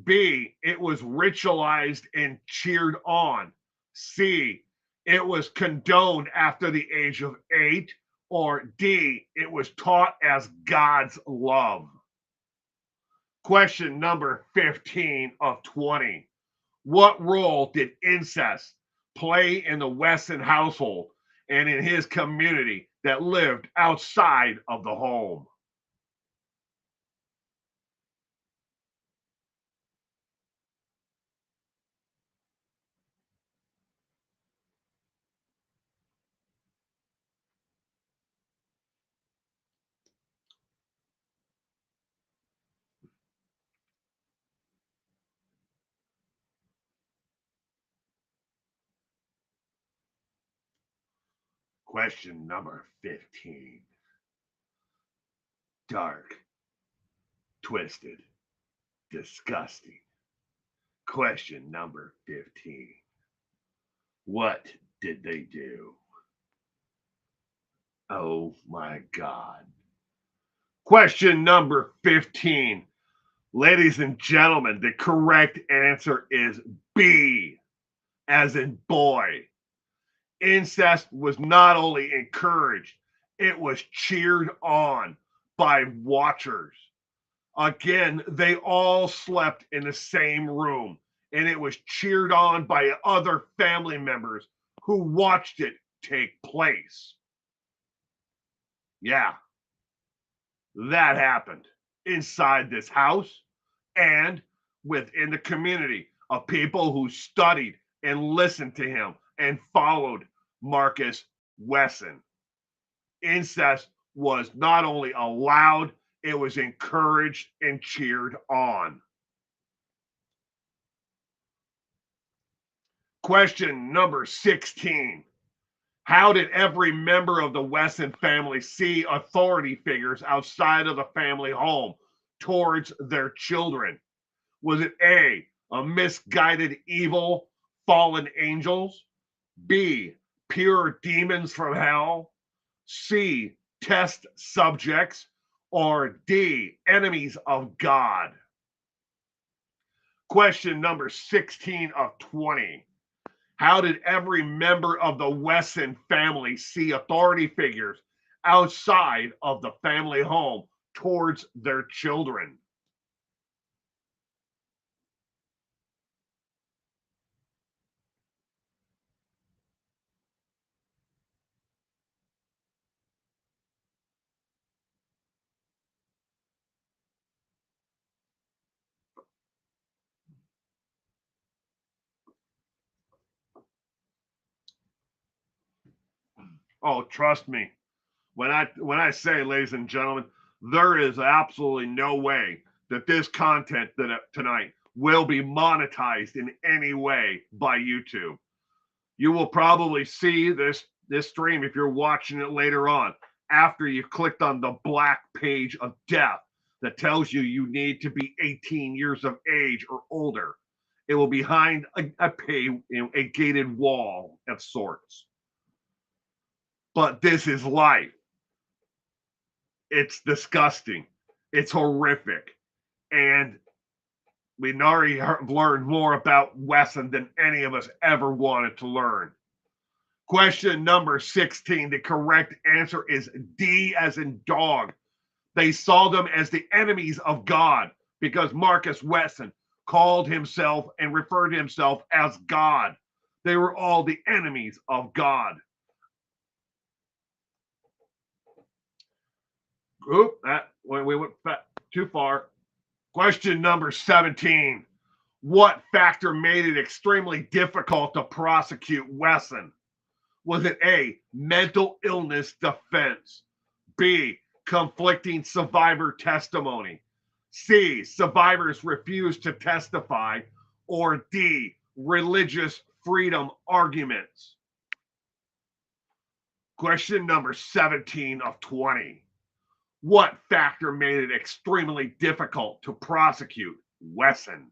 B, it was ritualized and cheered on? C, it was condoned after the age of 8? Or D, it was taught as God's love? Question number 15 of 20. What role did incest play in the Wesson household and in his community that lived outside of the home? Question number 15. Dark, twisted, disgusting. Question number 15. What did they do? Oh my God. Question number 15. Ladies and gentlemen, the correct answer is B, as in boy. Incest was not only encouraged, it was cheered on by watchers. Again, they all slept in the same room, and it was cheered on by other family members who watched it take place. Yeah, that happened inside this house and within the community of people who studied and listened to him and followed Marcus Wesson. Incest was not only allowed, it was encouraged and cheered on. Question number 16. How did every member of the Wesson family see authority figures outside of the family home towards their children? Was it A, misguided evil fallen angels? B, pure demons from hell? C, test subjects? Or D, enemies of God? Question number 16 of 20. How did every member of the Wesson family see authority figures outside of the family home towards their children? Oh, trust me. When I say, ladies and gentlemen, there is absolutely no way that this content tonight will be monetized in any way by YouTube. You will probably see this stream if you're watching it later on after you clicked on the black page of death that tells you you need to be 18 years of age or older. It will be behind a gated wall of sorts. But this is life. It's disgusting. It's horrific. And we already learned more about Wesson than any of us ever wanted to learn. Question number 16. The correct answer is D as in dog. They saw them as the enemies of God because Marcus Wesson called himself and referred to himself as God. They were all the enemies of God. Oop, we went too far. Question number 17. What factor made it extremely difficult to prosecute Wesson? Was it A, mental illness defense, B, conflicting survivor testimony, C, survivors refused to testify, or D, religious freedom arguments? Question number 17 of 20. What factor made it extremely difficult to prosecute Wesson?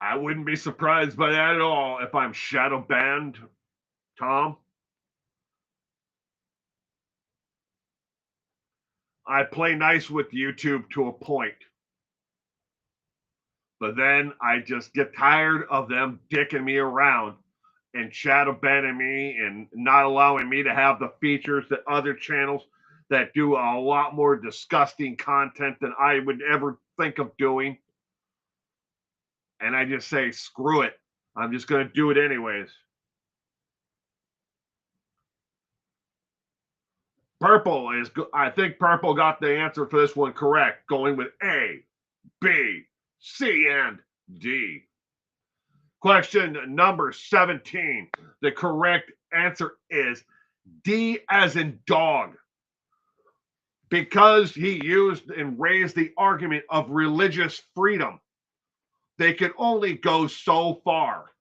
I wouldn't be surprised by that at all if I'm shadow banned, Tom. I play nice with YouTube to a point. But then I just get tired of them dicking me around and shadow banning me and not allowing me to have the features that other channels that do a lot more disgusting content than I would ever think of doing. And I just say, screw it. I'm just going to do it anyways. Purple is, I think Purple got the answer for this one correct, going with A, B, C, and D. Question number 17. The correct answer is D as in dog. Because he used and raised the argument of religious freedom, they could only go so far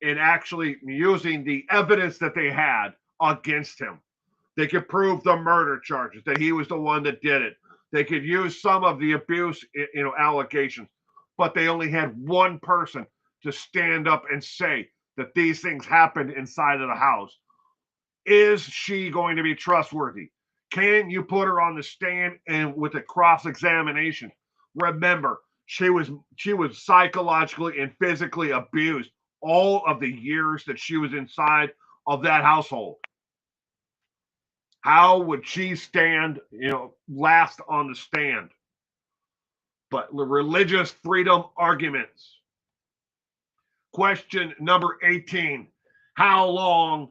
in actually using the evidence that they had against him. They could prove the murder charges, that he was the one that did it. They could use some of the abuse, allegations, but they only had one person to stand up and say that these things happened inside of the house. Is she going to be trustworthy? Can you put her on the stand and with a cross-examination? Remember, she was psychologically and physically abused all of the years that she was inside of that household. How would she stand, last on the stand? But the religious freedom arguments. Question number 18. How long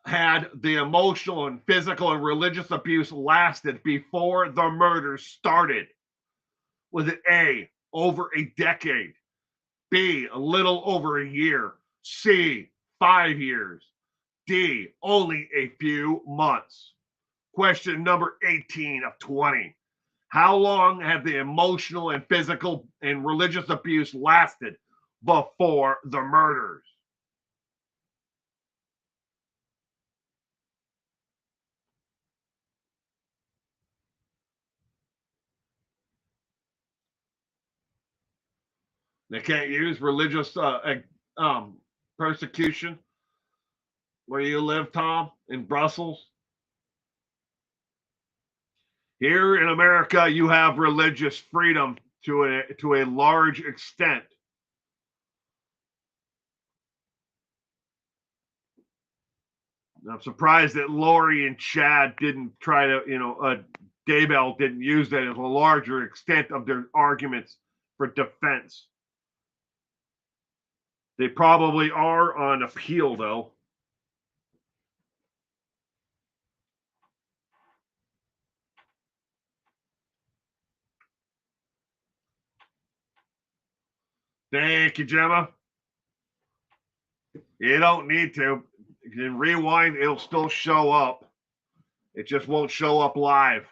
had the emotional and physical and religious abuse lasted before the murders started? Was it A, over a decade, B, a little over a year, C, 5 years, D, only a few months? Question number 18 of 20. How long had the emotional and physical and religious abuse lasted before the murders? They can't use religious persecution where you live, Tom, in Brussels. Here in America, you have religious freedom to a large extent. I'm surprised that Lori and Chad didn't try to, Daybell didn't use that as a larger extent of their arguments for defense. They probably are on appeal, though. Thank you, Gemma. You don't need to. You can rewind, it'll still show up. It just won't show up live.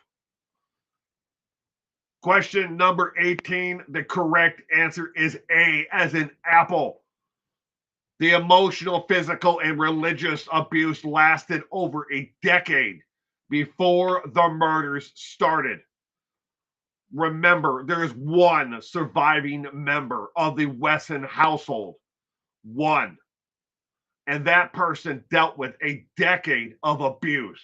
Question number 18. The correct answer is A, as in apple. The emotional, physical, and religious abuse lasted over a decade before the murders started. Remember, there is one surviving member of the Wesson household. One. And that person dealt with a decade of abuse.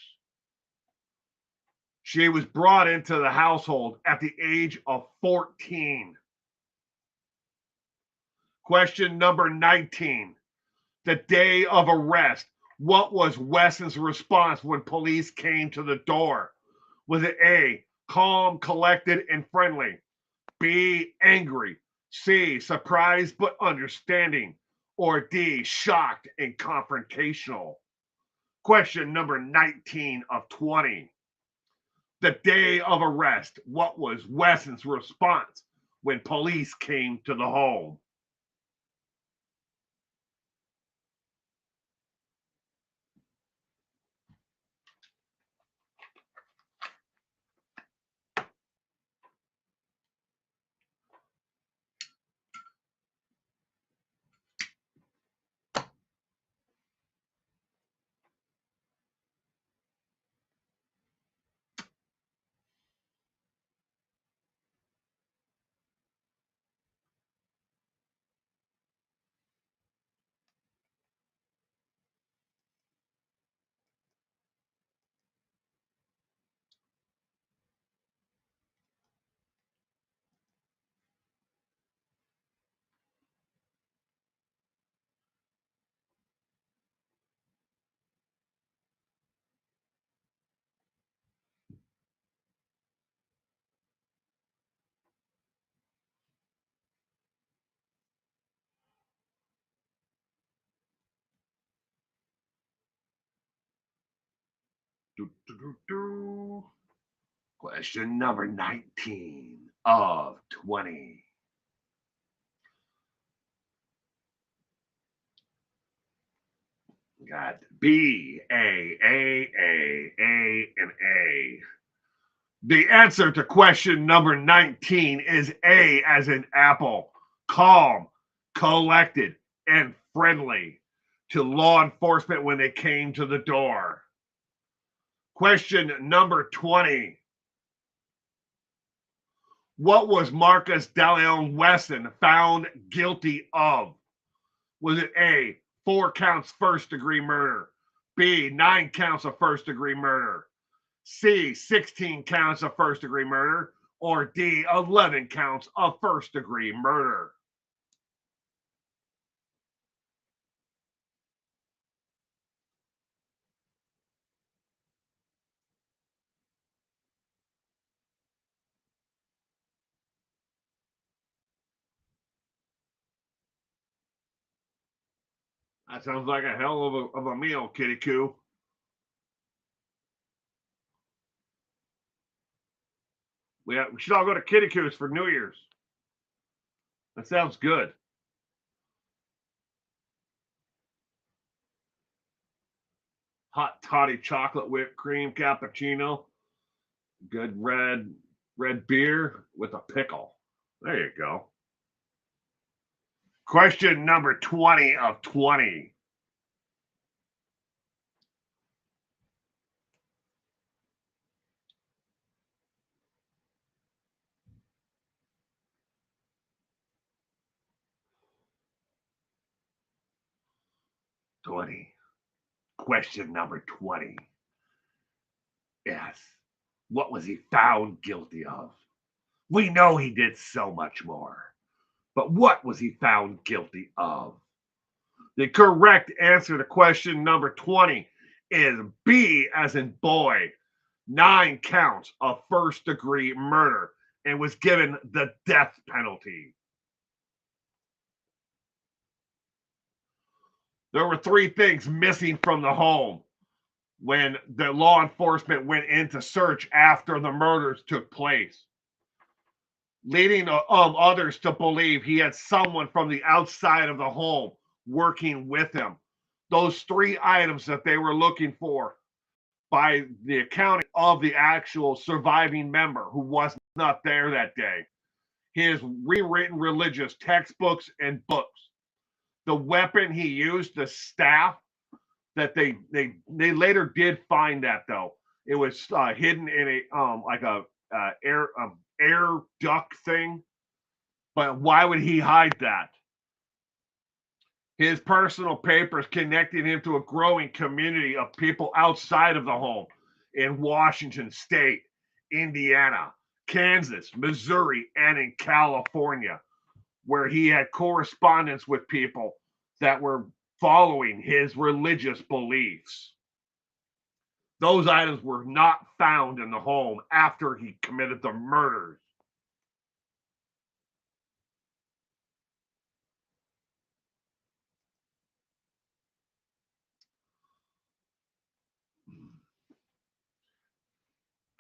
She was brought into the household at the age of 14. Question number 19. The day of arrest. What was Wesson's response when police came to the door? Was it A, calm, collected, and friendly? B, angry? C, surprised but understanding? Or D, shocked and confrontational? Question number 19 of 20. The day of arrest. What was Wesson's response when police came to the home? Question number 19 of 20. Got B, A, and A. The answer to question number 19 is A, as in apple. Calm, collected, and friendly to law enforcement when they came to the door. Question number 20. What was Marcus DeLeon Wesson found guilty of? Was it A, 4 counts first-degree murder, B, 9 counts of first-degree murder, C, 16 counts of first-degree murder, or D, 11 counts of first-degree murder? That sounds like a hell of a meal, kitty coo. We should all go to kitty coos for New Year's. That sounds good. Hot toddy chocolate whipped cream cappuccino. Good red beer with a pickle. There you go. Question number 20 of 20. Question number 20. Yes. What was he found guilty of? We know he did so much more. But what was he found guilty of? The correct answer to question number 20 is B, as in boy. 9 counts of first-degree murder and was given the death penalty. There were 3 things missing from the home when the law enforcement went in to search after the murders took place. leading others to believe he had someone from the outside of the home working with him. Those three items that they were looking for, by the accounting of the actual surviving member who was not there that day, his rewritten religious textbooks and books, the weapon he used, the staff that they later did find that though. It was hidden in a like a air duct thing. But why would he hide that? His personal papers connected him to a growing community of people outside of the home in Washington State, Indiana, Kansas, Missouri, and in California, where he had correspondence with people that were following his religious beliefs. Those items were not found in the home after he committed the murders.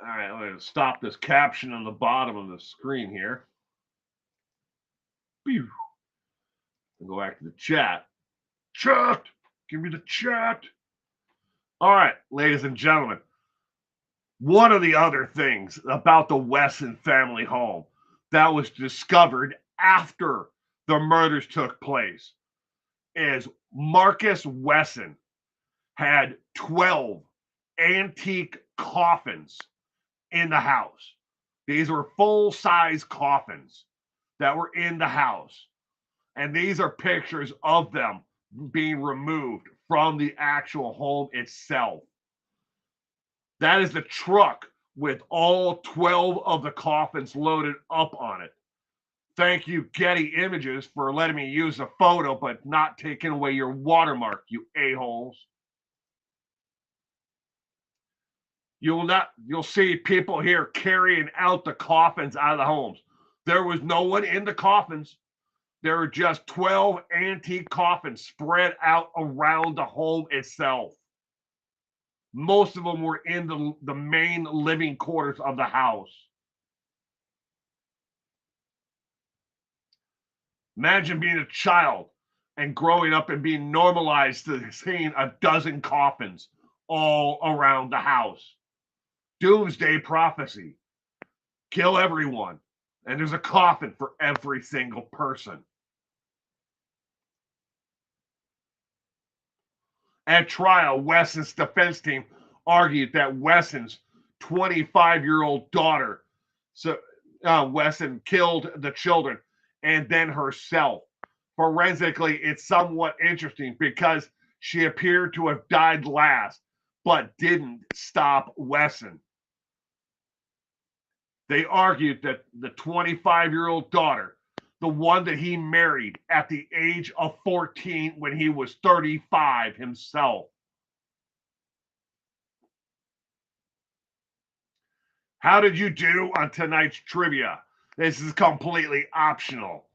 All right, I'm going to stop this caption on the bottom of the screen here. And go back to the chat. Chat! Give me the chat. All right, ladies and gentlemen. One of the other things about the Wesson family home that was discovered after the murders took place is Marcus Wesson had 12 antique coffins in the house. These were full-size coffins that were in the house. And these are pictures of them being removed from the actual home itself. That is the truck with all 12 of the coffins loaded up on it. Thank you, Getty Images, for letting me use a photo, but not taking away your watermark, you a-holes. You'll see people here carrying out the coffins out of the homes. There was no one in the coffins. There were just 12 antique coffins spread out around the home itself. Most of them were in the main living quarters of the house. Imagine being a child and growing up and being normalized to seeing a dozen coffins all around the house. Doomsday prophecy. Kill everyone. And there's a coffin for every single person. At trial, Wesson's defense team argued that Wesson's 25-year-old daughter, Wesson, killed the children and then herself. Forensically, it's somewhat interesting because she appeared to have died last, but didn't stop Wesson. They argued that the 25-year-old daughter, the one that he married at the age of 14 when he was 35 himself. How did you do on tonight's trivia? This is completely optional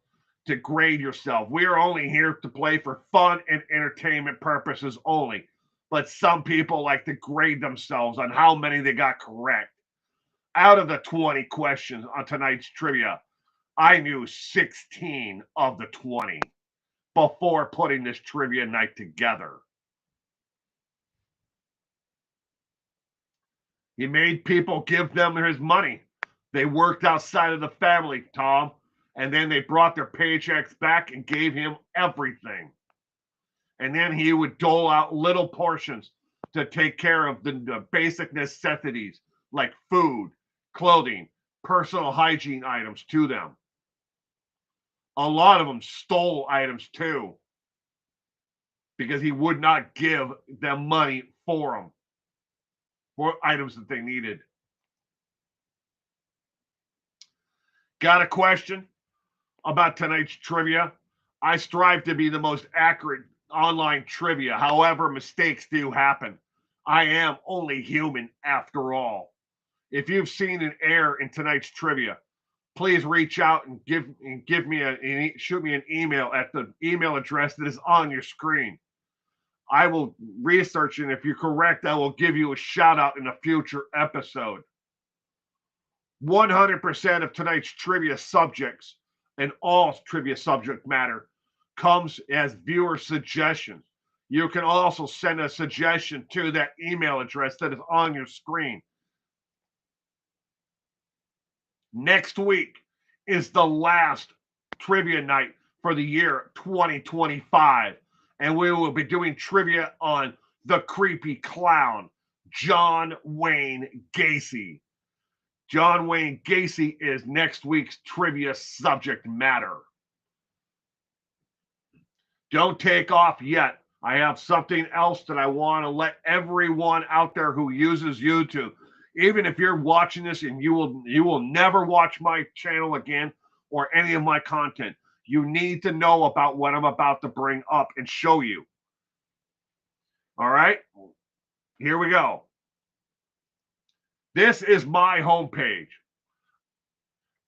to grade yourself. We are only here to play for fun and entertainment purposes only. But some people like to grade themselves on how many they got correct. Out of the 20 questions on tonight's trivia, I knew 16 of the 20 before putting this trivia night together. He made people give them his money. They worked outside of the family, Tom, and then they brought their paychecks back and gave him everything. And then he would dole out little portions to take care of the basic necessities like food, clothing, personal hygiene items to them. A lot of them stole items too, because he would not give them money for them, for items that they needed. Got a question about tonight's trivia? I strive to be the most accurate online trivia. However, mistakes do happen. I am only human after all. If you've seen an error in tonight's trivia, please reach out and shoot me an email at the email address that is on your screen. I will research it, and if you're correct, I will give you a shout out in a future episode. 100% of tonight's trivia subjects and all trivia subject matter comes as viewer suggestions. You can also send a suggestion to that email address that is on your screen. Next week is the last trivia night for the year 2025, and we will be doing trivia on the creepy clown, John Wayne Gacy. John Wayne Gacy is next week's trivia subject matter. Don't take off yet. I have something else that I want to let everyone out there who uses YouTube, even if you're watching this and you will never watch my channel again or any of my content, you need to know about what I'm about to bring up and show you. All right, here we go. This is my homepage.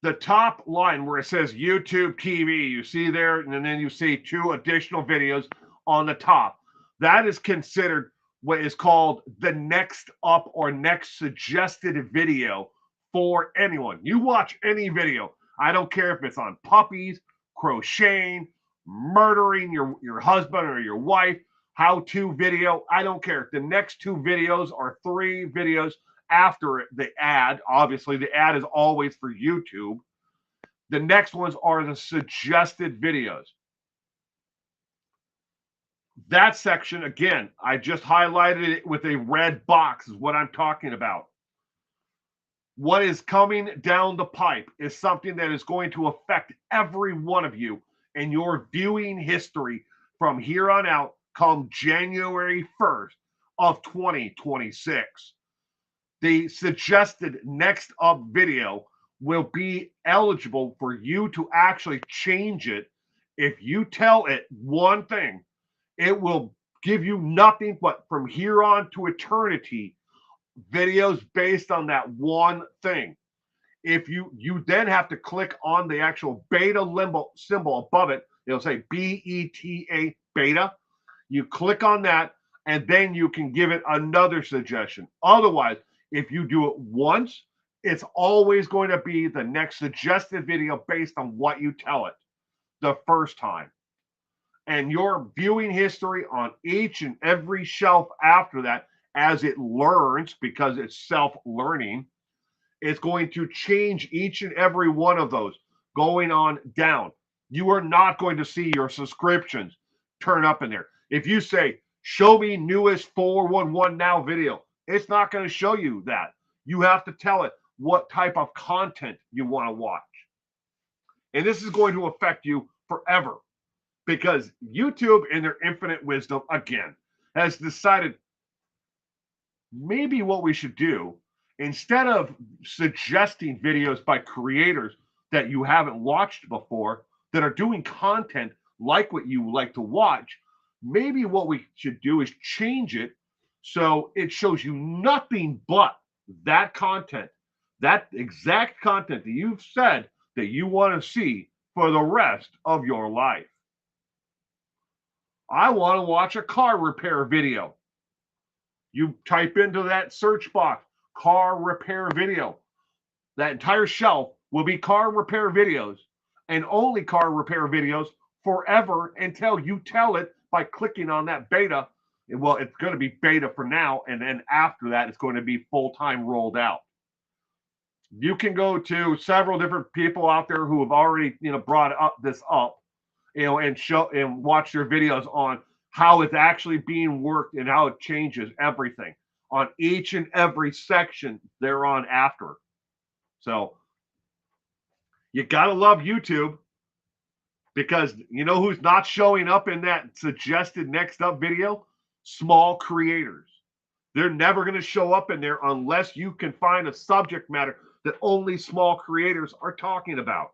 The top line where it says YouTube TV, you see there, and then you see 2 additional videos on the top. That is considered what is called the next up or next suggested video for anyone. You watch any video. I don't care if it's on puppies, crocheting, murdering your husband or your wife, how-to video. I don't care. The next 2 videos are 3 videos after the ad. Obviously, the ad is always for YouTube. The next ones are the suggested videos. That section, again, I just highlighted it with a red box, is what I'm talking about. What is coming down the pipe is something that is going to affect every one of you and your viewing history from here on out come January 1st of 2026. The suggested next up video will be eligible for you to actually change it. If you tell it one thing, it will give you nothing but from here on to eternity videos based on that one thing. If you then have to click on the actual beta limbo symbol above it, it'll say BETA beta. You click on that, and then you can give it another suggestion. Otherwise, if you do it once, it's always going to be the next suggested video based on what you tell it the first time. And your viewing history on each and every shelf after that, as it learns, because it's self-learning, it's going to change each and every one of those going on down. You are not going to see your subscriptions turn up in there. If you say, show me newest 411 now video, it's not going to show you that. You have to tell it what type of content you want to watch. And this is going to affect you forever, because YouTube, in their infinite wisdom, again, has decided maybe what we should do, instead of suggesting videos by creators that you haven't watched before that are doing content like what you like to watch, maybe what we should do is change it so it shows you nothing but that content, that exact content that you've said that you want to see for the rest of your life. I want to watch a car repair video. You type into that search box, car repair video. That entire shelf will be car repair videos, and only car repair videos forever until you tell it by clicking on that beta. Well, it's going to be beta for now, and then after that, it's going to be full-time rolled out. You can go to several different people out there who have already, brought this up, and show and watch their videos on how it's actually being worked and how it changes everything on each and every section they're on after. So you got to love YouTube, because you know who's not showing up in that suggested next up video? Small creators. They're never going to show up in there unless you can find a subject matter that only small creators are talking about.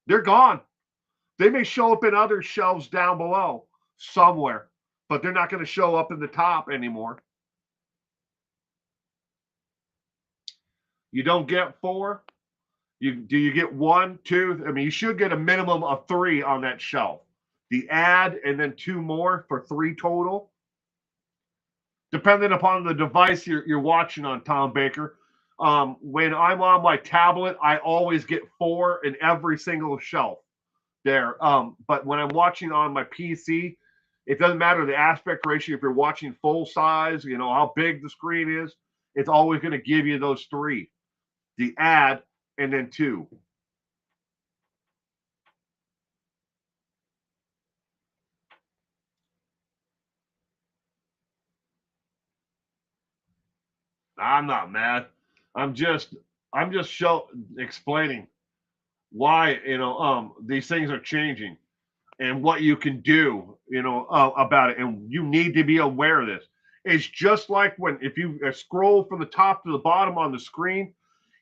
They're gone. They may show up in other shelves down below somewhere, but they're not going to show up in the top anymore. You don't get 4. Do you get 1, 2? I mean, you should get a minimum of 3 on that shelf. The ad and then 2 more for 3 total. Depending upon the device you're watching on, Tom Baker. When I'm on my tablet, I always get 4 in every single shelf there. But when I'm watching on my PC, it doesn't matter the aspect ratio. If you're watching full size, you know how big the screen is, it's always going to give you those 3, the ad and then 2. I'm not mad. I'm just explaining why these things are changing and what you can do about it, and you need to be aware of this. It's just like when if you scroll from the top to the bottom on the screen,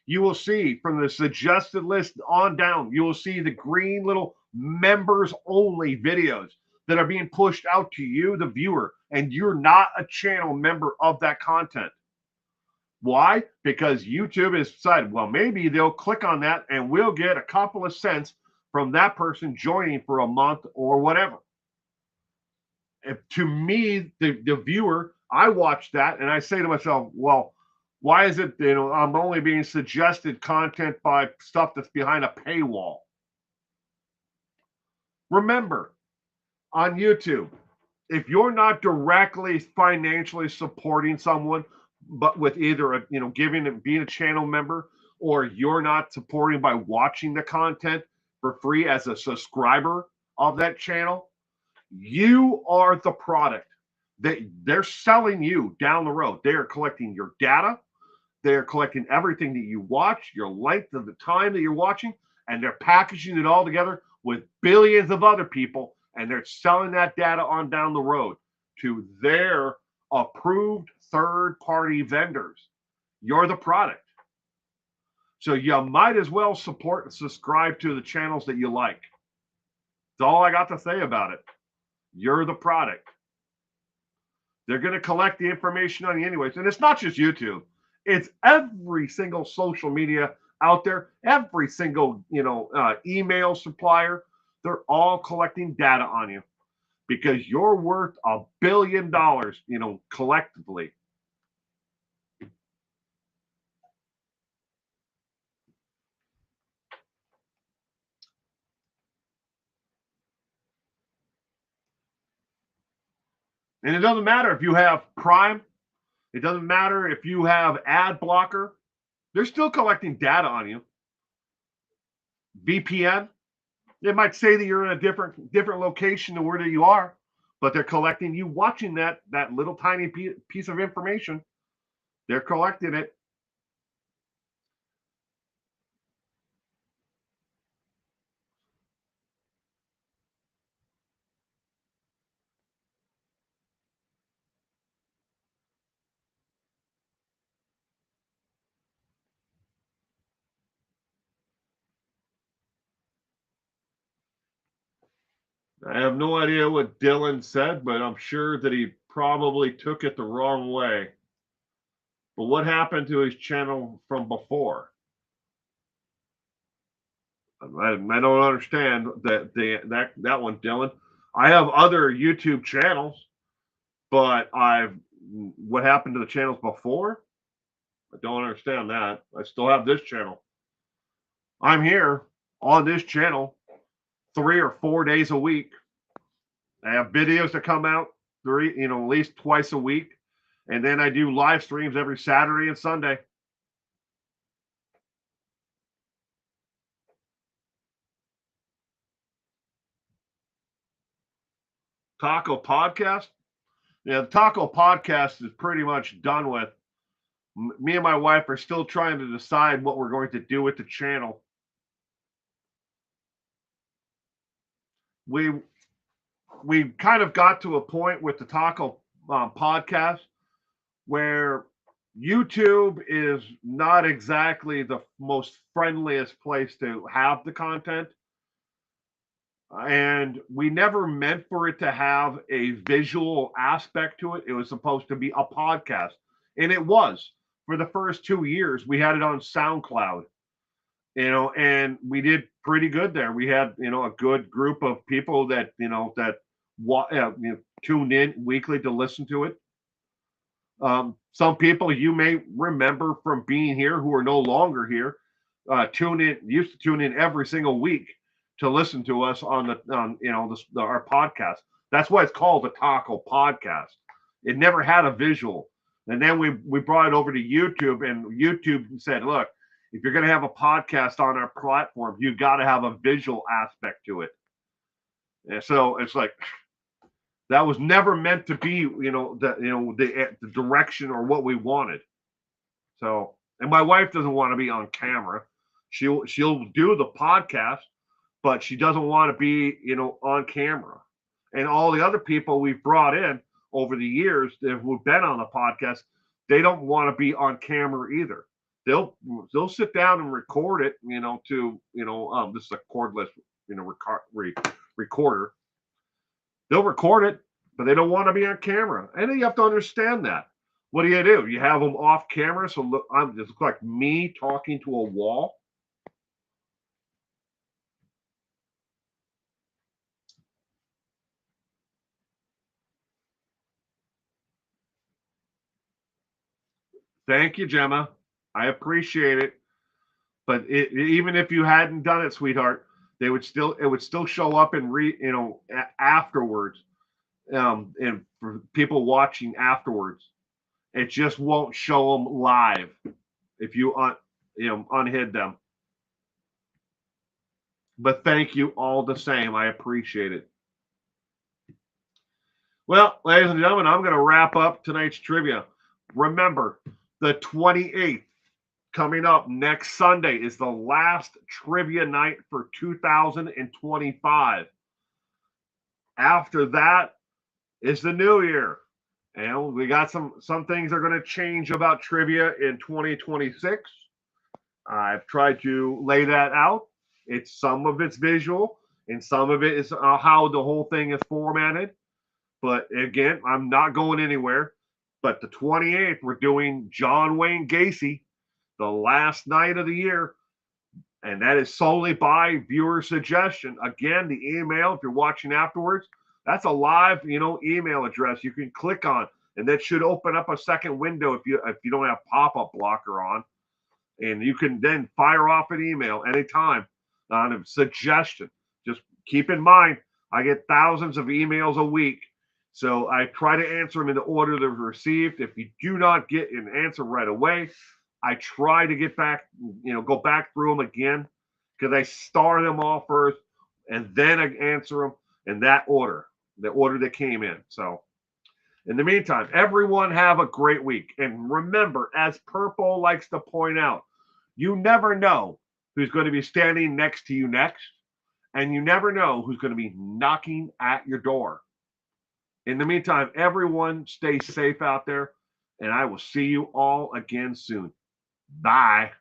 you will see from the suggested list on down, you will see the green little members only videos that are being pushed out to you, the viewer, and you're not a channel member of that content. Why? Because YouTube has decided, well, maybe they'll click on that and we'll get a couple of cents from that person joining for a month or whatever. To me, the viewer, I watch that and I say to myself, well, why is it, I'm only being suggested content by stuff that's behind a paywall? Remember, on YouTube, if you're not directly financially supporting someone, but with either giving and being a channel member, or you're not supporting by watching the content for free as a subscriber of that channel, you are the product. They're selling you down the road. They are collecting your data. They're collecting everything that you watch, your length of the time that you're watching, and they're packaging it all together with billions of other people, and they're selling that data on down the road to their approved third-party vendors. You're the product. So you might as well support and subscribe to the channels that you like. That's all I got to say about it. You're the product. They're going to collect the information on you anyways. And it's not just YouTube. It's every single social media out there, every single, email supplier. They're all collecting data on you because you're worth $1 billion, collectively. And it doesn't matter if you have Prime. It doesn't matter if you have ad blocker. They're still collecting data on you. VPN. They might say that you're in a different location than where you are, but they're collecting you watching that little tiny piece of information. They're collecting it. I have no idea what Dylan said, but I'm sure that he probably took it the wrong way. But what happened to his channel from before? I don't understand that one, Dylan. I have other YouTube channels, but what happened to the channels before? I don't understand that. I still have this channel. I'm here on this channel 3 or 4 days a week. I have videos that come out at least twice a week, and then I do live streams every Saturday and Sunday. Taco Podcast. Yeah, the Taco Podcast is pretty much done with. Me and my wife are still trying to decide what we're going to do with the channel. We kind of got to a point with the Taco Podcast where YouTube is not exactly the most friendliest place to have the content. And we never meant for it to have a visual aspect to it. It was supposed to be a podcast. And it was. For the first 2 years, we had it on SoundCloud, and we did pretty good there. We had, a good group of people that tuned in weekly to listen to it. Some people you may remember from being here who are no longer here, used to tune in every single week to listen to us on our podcast. That's why it's called the Taco Podcast. It never had a visual, and then we brought it over to YouTube, and YouTube said, look, if you're going to have a podcast on our platform, you got to have a visual aspect to it. And so it's like that was never meant to be, the direction or what we wanted. So, and my wife doesn't want to be on camera. She'll do the podcast, but she doesn't want to be, on camera. And all the other people we've brought in over the years who've been on the podcast, they don't want to be on camera either. They'll sit down and record it, this is a cordless, recorder. They'll record it, but they don't want to be on camera. And you have to understand that. What do? You have them off camera, so look, this looks like me talking to a wall. Thank you, Gemma. I appreciate it. But even if you hadn't done it, sweetheart, it would still show up and afterwards, and for people watching afterwards, it just won't show them live if you unhid them. But thank you all the same. I appreciate it. Well, ladies and gentlemen, I'm going to wrap up tonight's trivia. Remember, the 28th, coming up next Sunday, is the last trivia night for 2025. After that is the new year. And we got some things are going to change about trivia in 2026. I've tried to lay that out. Some of it's visual, and some of it is how the whole thing is formatted. But again, I'm not going anywhere. But the 28th, we're doing John Wayne Gacy, the last night of the year. And that is solely by viewer suggestion. Again, the email, if you're watching afterwards, that's a live, email address you can click on. And that should open up a second window if you don't have pop-up blocker on. And you can then fire off an email anytime on a suggestion. Just keep in mind, I get thousands of emails a week. So I try to answer them in the order they're received. If you do not get an answer right away, I try to get back, go back through them again, because I star them all first and then I answer them in that order, the order that came in. So in the meantime, everyone have a great week. And remember, as Purple likes to point out, you never know who's going to be standing next to you next, and you never know who's going to be knocking at your door. In the meantime, everyone stay safe out there, and I will see you all again soon. Bye.